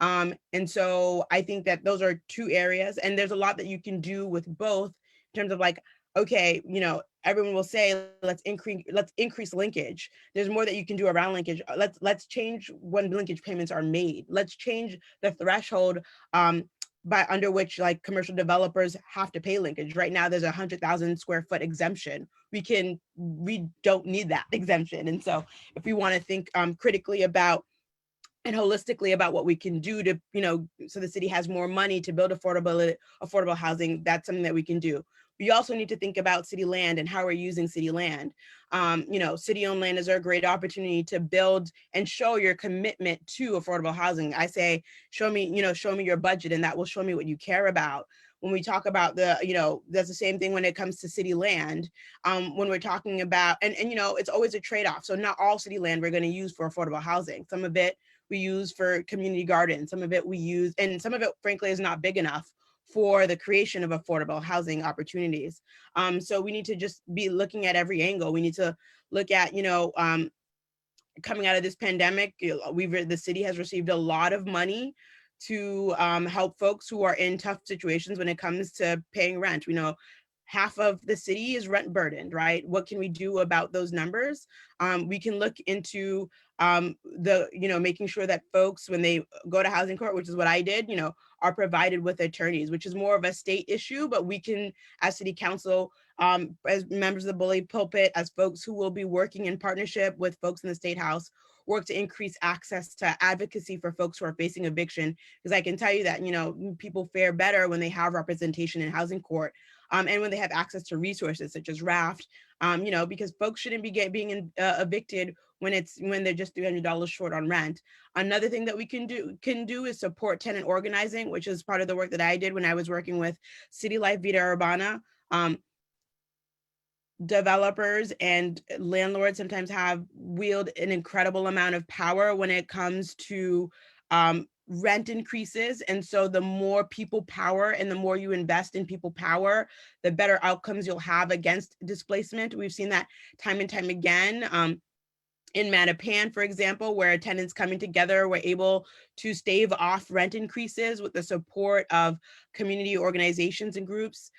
And so I think that those are two areas, and there's a lot that you can do with both in terms of like, okay, you know, everyone will say, let's increase linkage. There's more that you can do around linkage. Let's change when linkage payments are made. Let's change the threshold by under which like commercial developers have to pay linkage. Right now, there's a 100,000 square foot exemption. We don't need that exemption. And so if we want to think critically about and holistically about what we can do to, you know, so the city has more money to build affordable housing, that's something that we can do. We also need to think about city land and how we're using city land. You know, city-owned land is a great opportunity to build and show your commitment to affordable housing. I say, show me your budget, and that will show me what you care about. When we talk about you know, that's the same thing when it comes to city land. When we're talking about, and you know, it's always a trade-off. So not all city land we're going to use for affordable housing. Some of it we use for community gardens, some of it we use, and some of it, frankly, is not big enough for the creation of affordable housing opportunities. So we need to just be looking at every angle. We need to look at, you know, coming out of this pandemic, the city has received a lot of money to help folks who are in tough situations when it comes to paying rent. We know half of the city is rent burdened, right? What can we do about those numbers? We can look into you know, making sure that folks, when they go to housing court, which is what I did, you know, are provided with attorneys, which is more of a state issue, but we can, as city council, as members of the bully pulpit, as folks who will be working in partnership with folks in the state house, work to increase access to advocacy for folks who are facing eviction. Because I can tell you that, you know, people fare better when they have representation in housing court. And when they have access to resources such as RAFT, you know, because folks shouldn't be being evicted when they're just $300 short on rent. Another thing that we can do is support tenant organizing, which is part of the work that I did when I was working with City Life Vida Urbana. Developers and landlords sometimes wield an incredible amount of power when it comes to rent increases. And so the more people power and the more you invest in people power, the better outcomes you'll have against displacement. We've seen that time and time again. In Mattapan, for example, where tenants coming together were able to stave off rent increases with the support of community organizations and groups.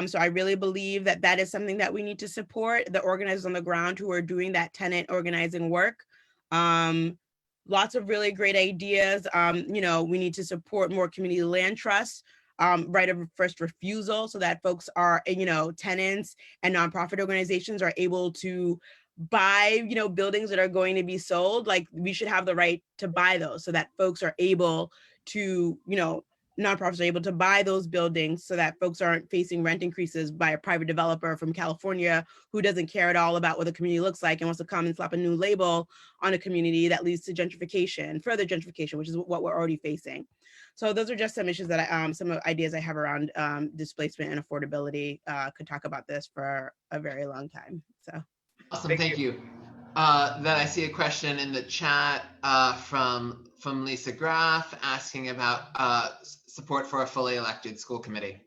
So I really believe that that is something that we need to support, the organizers on the ground who are doing that tenant organizing work. Lots of really great ideas. You know, we need to support more community land trusts, right of first refusal, so that folks are, you know, tenants and nonprofit organizations are able to buy, you know, buildings that are going to be sold. Like, we should have the right to buy those so that folks are able to, you know, nonprofits are able to buy those buildings so that folks aren't facing rent increases by a private developer from California who doesn't care at all about what the community looks like and wants to come and slap a new label on a community that leads to gentrification, further gentrification, which is what we're already facing. So those are just some issues that some ideas I have around displacement and affordability. Could talk about this for a very long time. So. Awesome, thank you. Then I see a question in the chat from Lisa Graff asking about support for a fully elected school committee.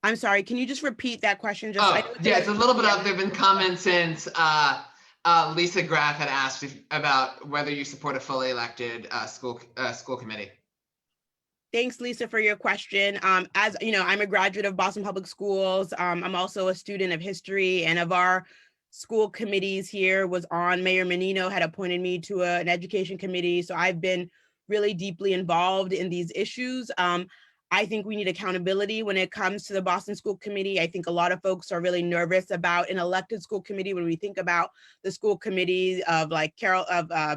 I'm sorry, can you just repeat that question? Yeah, it's a little bit of, there've been comments since Lisa Graff had asked about whether you support a fully elected school committee. Thanks, Lisa, for your question. As you know, I'm a graduate of Boston Public Schools. I'm also a student of history, and of our school committees here was on, Mayor Menino had appointed me to an education committee. So I've been really deeply involved in these issues. I think we need accountability when it comes to the Boston School Committee. I think a lot of folks are really nervous about an elected school committee. When we think about the school committee of like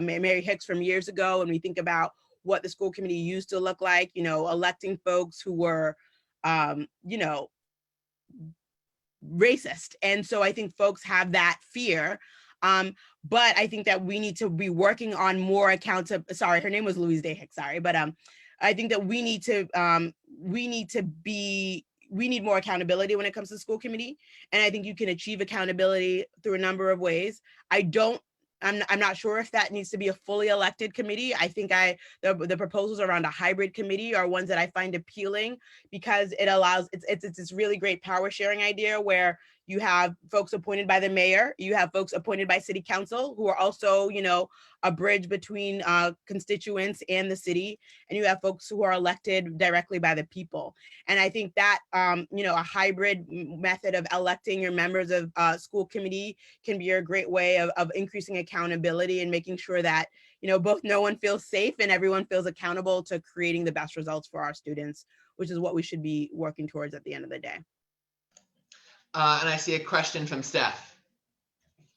Mary Hicks from years ago, and we think about what the school committee used to look like, you know, electing folks who were, you know, racist. And so I think folks have that fear. But I think that we need to be working on more accountability. Sorry, her name was Louise Day Hicks, sorry. But I think that we need more accountability when it comes to the school committee. And I think you can achieve accountability through a number of ways. I'm not sure if that needs to be a fully elected committee. I think the proposals around a hybrid committee are ones that I find appealing, because it allows, it's this really great power sharing idea where You have folks appointed by the mayor. You have folks appointed by city council who are also, a bridge between constituents and the city. And you have folks who are elected directly by the people. And I think that, a hybrid method of electing your members of school committee can be a great way of increasing accountability and making sure that, both no one feels safe and everyone feels accountable to creating the best results for our students, which is what we should be working towards at the end of the day. And I see a question from Steph.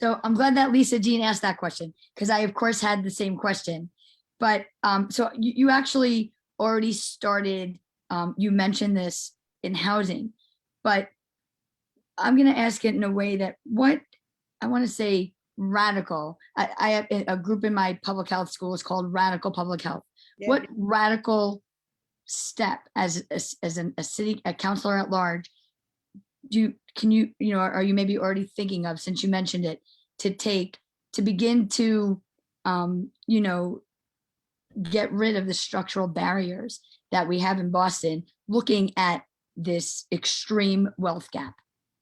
So I'm glad that Lisa Jean asked that question, because I, of course, had the same question. But so you actually already started, you mentioned this in housing, but I'm going to ask it in a way that what I want to say radical. I have a group in my public health school is called Radical Public Health. Yeah. What radical step as a counselor at large are you maybe already thinking of, since you mentioned it, to take to begin to get rid of the structural barriers that we have in Boston, looking at this extreme wealth gap?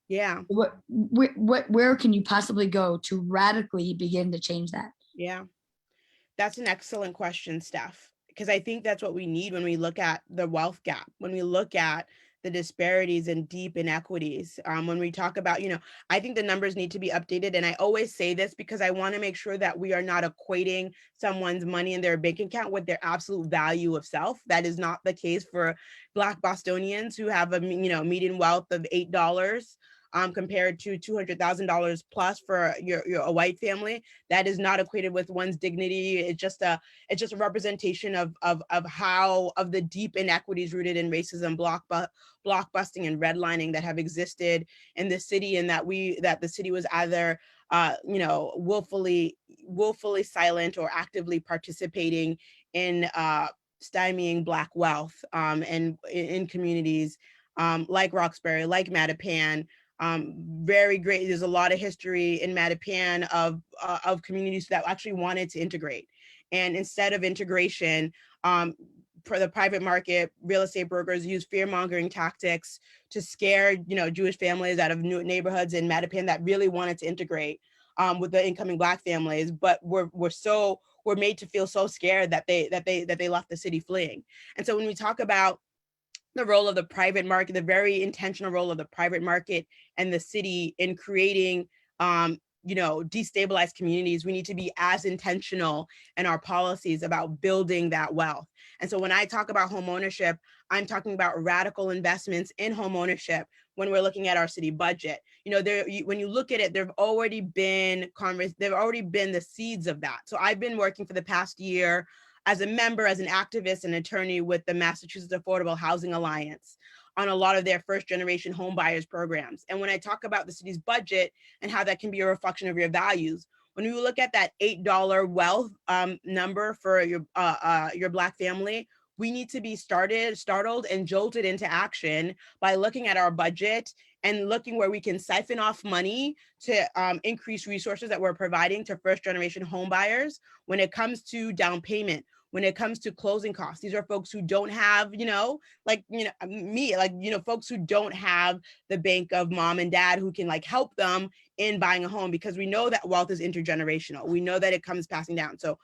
Yeah. Where can you possibly go to radically begin to change that? Yeah, that's an excellent question, Steph, because I think that's what we need when we look at the wealth gap, when we look at the disparities and deep inequities. When we talk about, I think the numbers need to be updated. And I always say this because I want to make sure that we are not equating someone's money in their bank account with their absolute value of self. That is not the case for Black Bostonians who have a median wealth of $8. Compared to $200,000 plus for a white family. That is not equated with one's dignity. It's just a representation of the deep inequities rooted in racism, blockbusting and redlining that have existed in the city, and that the city was either willfully silent or actively participating in stymieing Black wealth and in communities like Roxbury, like Mattapan. Very great. There's a lot of history in Mattapan of communities that actually wanted to integrate. And instead of integration, for the private market, real estate brokers use fear-mongering tactics to scare, Jewish families out of new neighborhoods in Mattapan that really wanted to integrate with the incoming Black families, but were made to feel so scared that they left the city fleeing. And so when we talk about the role of the private market, the very intentional role of the private market and the city in creating, destabilized communities, we need to be as intentional in our policies about building that wealth. And so when I talk about home ownership, I'm talking about radical investments in home ownership when we're looking at our city budget. When you look at it, there've already been the seeds of that. So I've been working for the past year as a member, as an activist and attorney with the Massachusetts Affordable Housing Alliance on a lot of their first generation home buyers programs. And when I talk about the city's budget and how that can be a reflection of your values, when you look at that $8 wealth number for your Black family, we need to be startled and jolted into action by looking at our budget and looking where we can siphon off money to increase resources that we're providing to first generation home buyers when it comes to down payment, when it comes to closing costs. These are folks who don't have, folks who don't have the bank of mom and dad who can see them in buying a home, because we know that wealth is intergenerational. We know that it comes passing down. So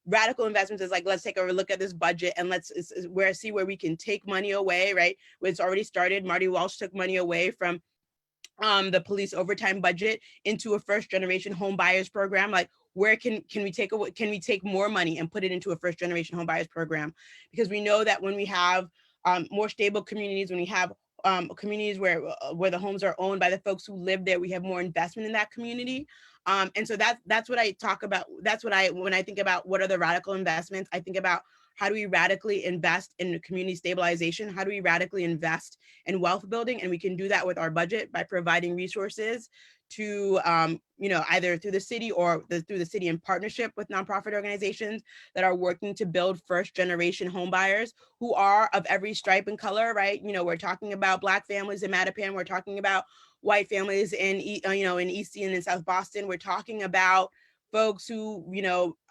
radical investments is let's take a look at this budget and let's see where we can take money away, right? It's already started. Marty Walsh took money away from the police overtime budget into a first generation home buyers program. Where can we take more money and put it into a first generation home buyers program? Because we know that when we have more stable communities, when we have communities where the homes are owned by the folks who live there, we have more investment in that community. And so that's what I talk about. When I think about what are the radical investments, I think about how do we radically invest in community stabilization? How do we radically invest in wealth building? And we can do that with our budget by providing resources to, either through the city or through the city in partnership with nonprofit organizations that are working to build first generation home buyers who are of every stripe and color, right? We're talking about Black families in Mattapan. We're talking about white families in East and in South Boston. We're talking about folks who,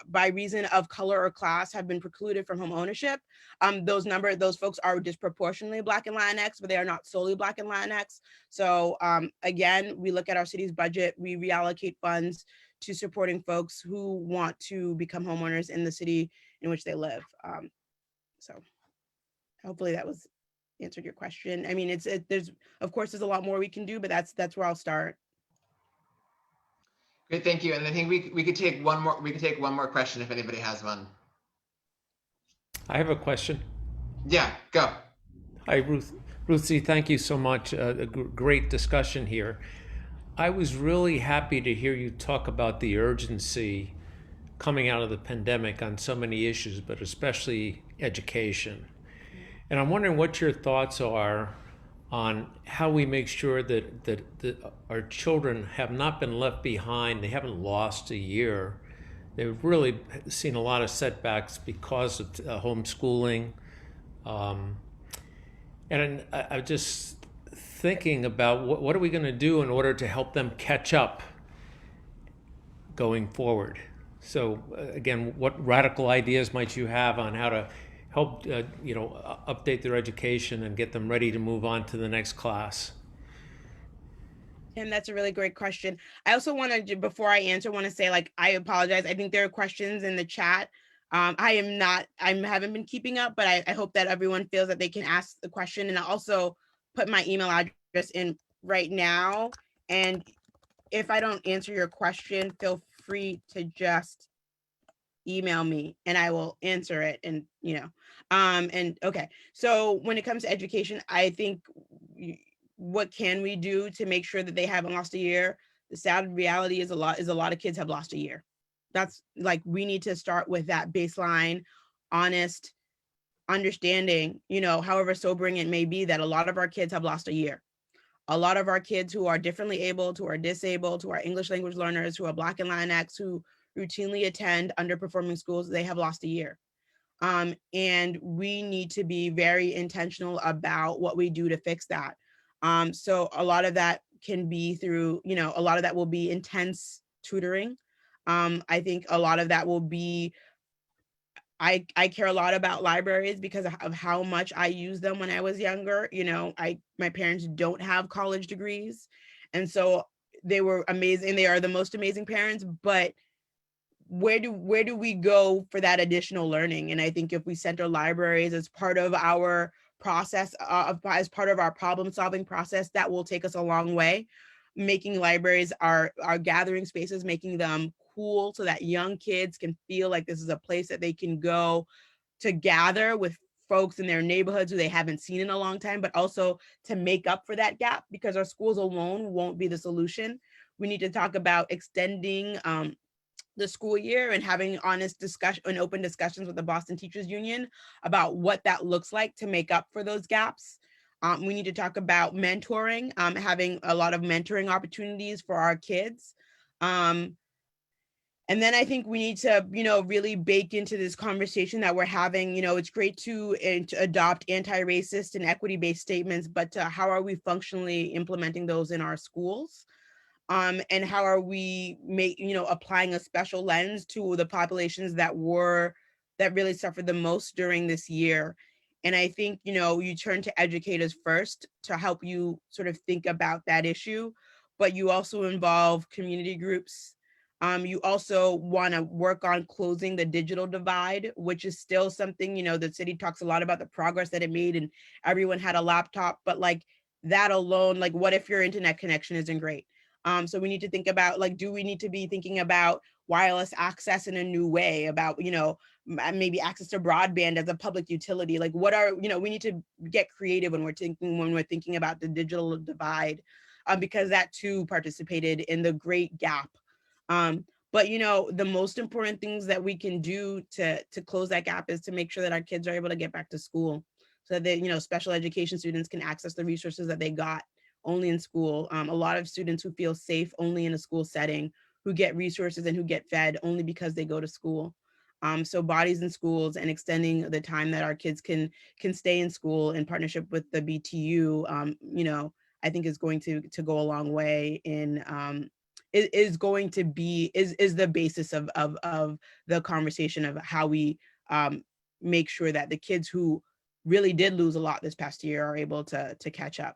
by reason of color or class have been precluded from home ownership. Those folks are disproportionately Black and Latinx, but they are not solely Black and Latinx. So again, we look at our city's budget, we reallocate funds to supporting folks who want to become homeowners in the city in which they live. So hopefully that was answered your question. I mean, there's a lot more we can do, but that's where I'll start. Great, thank you. And I think we could take one more question if anybody has one. I have a question. Yeah, go. Hi, Ruthzee, thank you so much. A great discussion here. I was really happy to hear you talk about the urgency coming out of the pandemic on so many issues, but especially education. And I'm wondering what your thoughts are on how we make sure that our children have not been left behind. They haven't lost a year. They've really seen a lot of setbacks because of homeschooling. And I'm just thinking about what are we going to do in order to help them catch up going forward. So again, what radical ideas might you have on how to help update their education and get them ready to move on to the next class? And that's a really great question. I also want to, before I answer, want to say, I apologize. I think there are questions in the chat. I haven't been keeping up, but I hope that everyone feels that they can ask the question. And I'll also put my email address in right now. And if I don't answer your question, feel free to just email me and I will answer it. And, okay. So when it comes to education, I think what can we do to make sure that they haven't lost a year? The sad reality is a lot of kids have lost a year. That's we need to start with that baseline, honest understanding, however sobering it may be, that a lot of our kids have lost a year. A lot of our kids who are differently abled, who are disabled, who are English language learners, who are Black and Latinx, who routinely attend underperforming schools, they have lost a year. And we need to be very intentional about what we do to fix that. So a lot of that can be through, a lot of that will be intense tutoring. I think a lot of that will be, I care a lot about libraries because of how much I used them when I was younger. My parents don't have college degrees. And so they were amazing. They are the most amazing parents, but where do we go for that additional learning? And I think if we center libraries as part of our process, as part of our problem solving process, that will take us a long way. Making libraries our gathering spaces, making them cool so that young kids can feel like this is a place that they can go to gather with folks in their neighborhoods who they haven't seen in a long time, but also to make up for that gap, because our schools alone won't be the solution. We need to talk about extending the school year and having honest discussion and open discussions with the Boston Teachers Union about what that looks like to make up for those gaps. We need to talk about mentoring, having a lot of mentoring opportunities for our kids. And then I think we need to, really bake into this conversation that we're having. It's great to adopt anti-racist and equity-based statements, but how are we functionally implementing those in our schools? And how are we applying a special lens to the populations that really suffered the most during this year? And I think, you turn to educators first to help you sort of think about that issue, but you also involve community groups. You also want to work on closing the digital divide, which is still something, the city talks a lot about the progress that it made and everyone had a laptop, but that alone, what if your internet connection isn't great? So we need to think about, do we need to be thinking about wireless access in a new way, about, maybe access to broadband as a public utility? We need to get creative when we're thinking about the digital divide, because that too participated in the great gap. But the most important things that we can do to close that gap is to make sure that our kids are able to get back to school, so that special education students can access the resources that they got only in school. A lot of students who feel safe only in a school setting, who get resources and who get fed only because they go to school. So bodies in schools and extending the time that our kids can stay in school in partnership with the BTU, I think is going to go a long way in is going to be is the basis of the conversation of how we make sure that the kids who really did lose a lot this past year are able to catch up.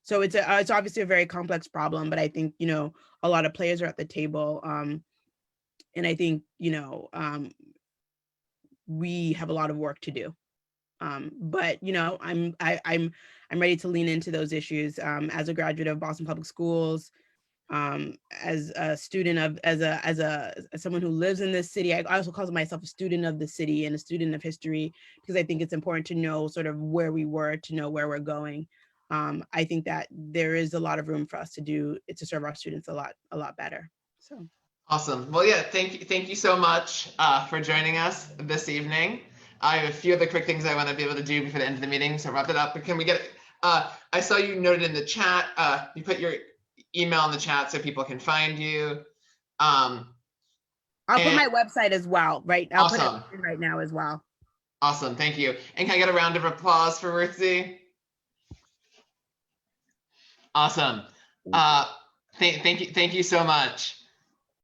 So it's obviously a very complex problem, but I think, you know, a lot of players are at the table. And I think, you know, we have a lot of work to do. But, you know, I'm ready to lean into those issues as a graduate of Boston Public Schools, as a student of, as someone who lives in this city. I also call myself a student of the city and a student of history, because I think it's important to know sort of where we were, to know where we're going. I think that there is a lot of room for us to serve our students a lot better. So. Awesome. Well, yeah, thank you so much for joining us this evening. I have a few other quick things I want to be able to do before the end of the meeting, so wrap it up. But can we get, I saw you noted in the chat, you put your email in the chat so people can find you. I'll put my website as well, right? I'll Awesome. put it right now as well. Awesome, thank you. And can I get a round of applause for Ruthzee? Awesome. Thank you so much.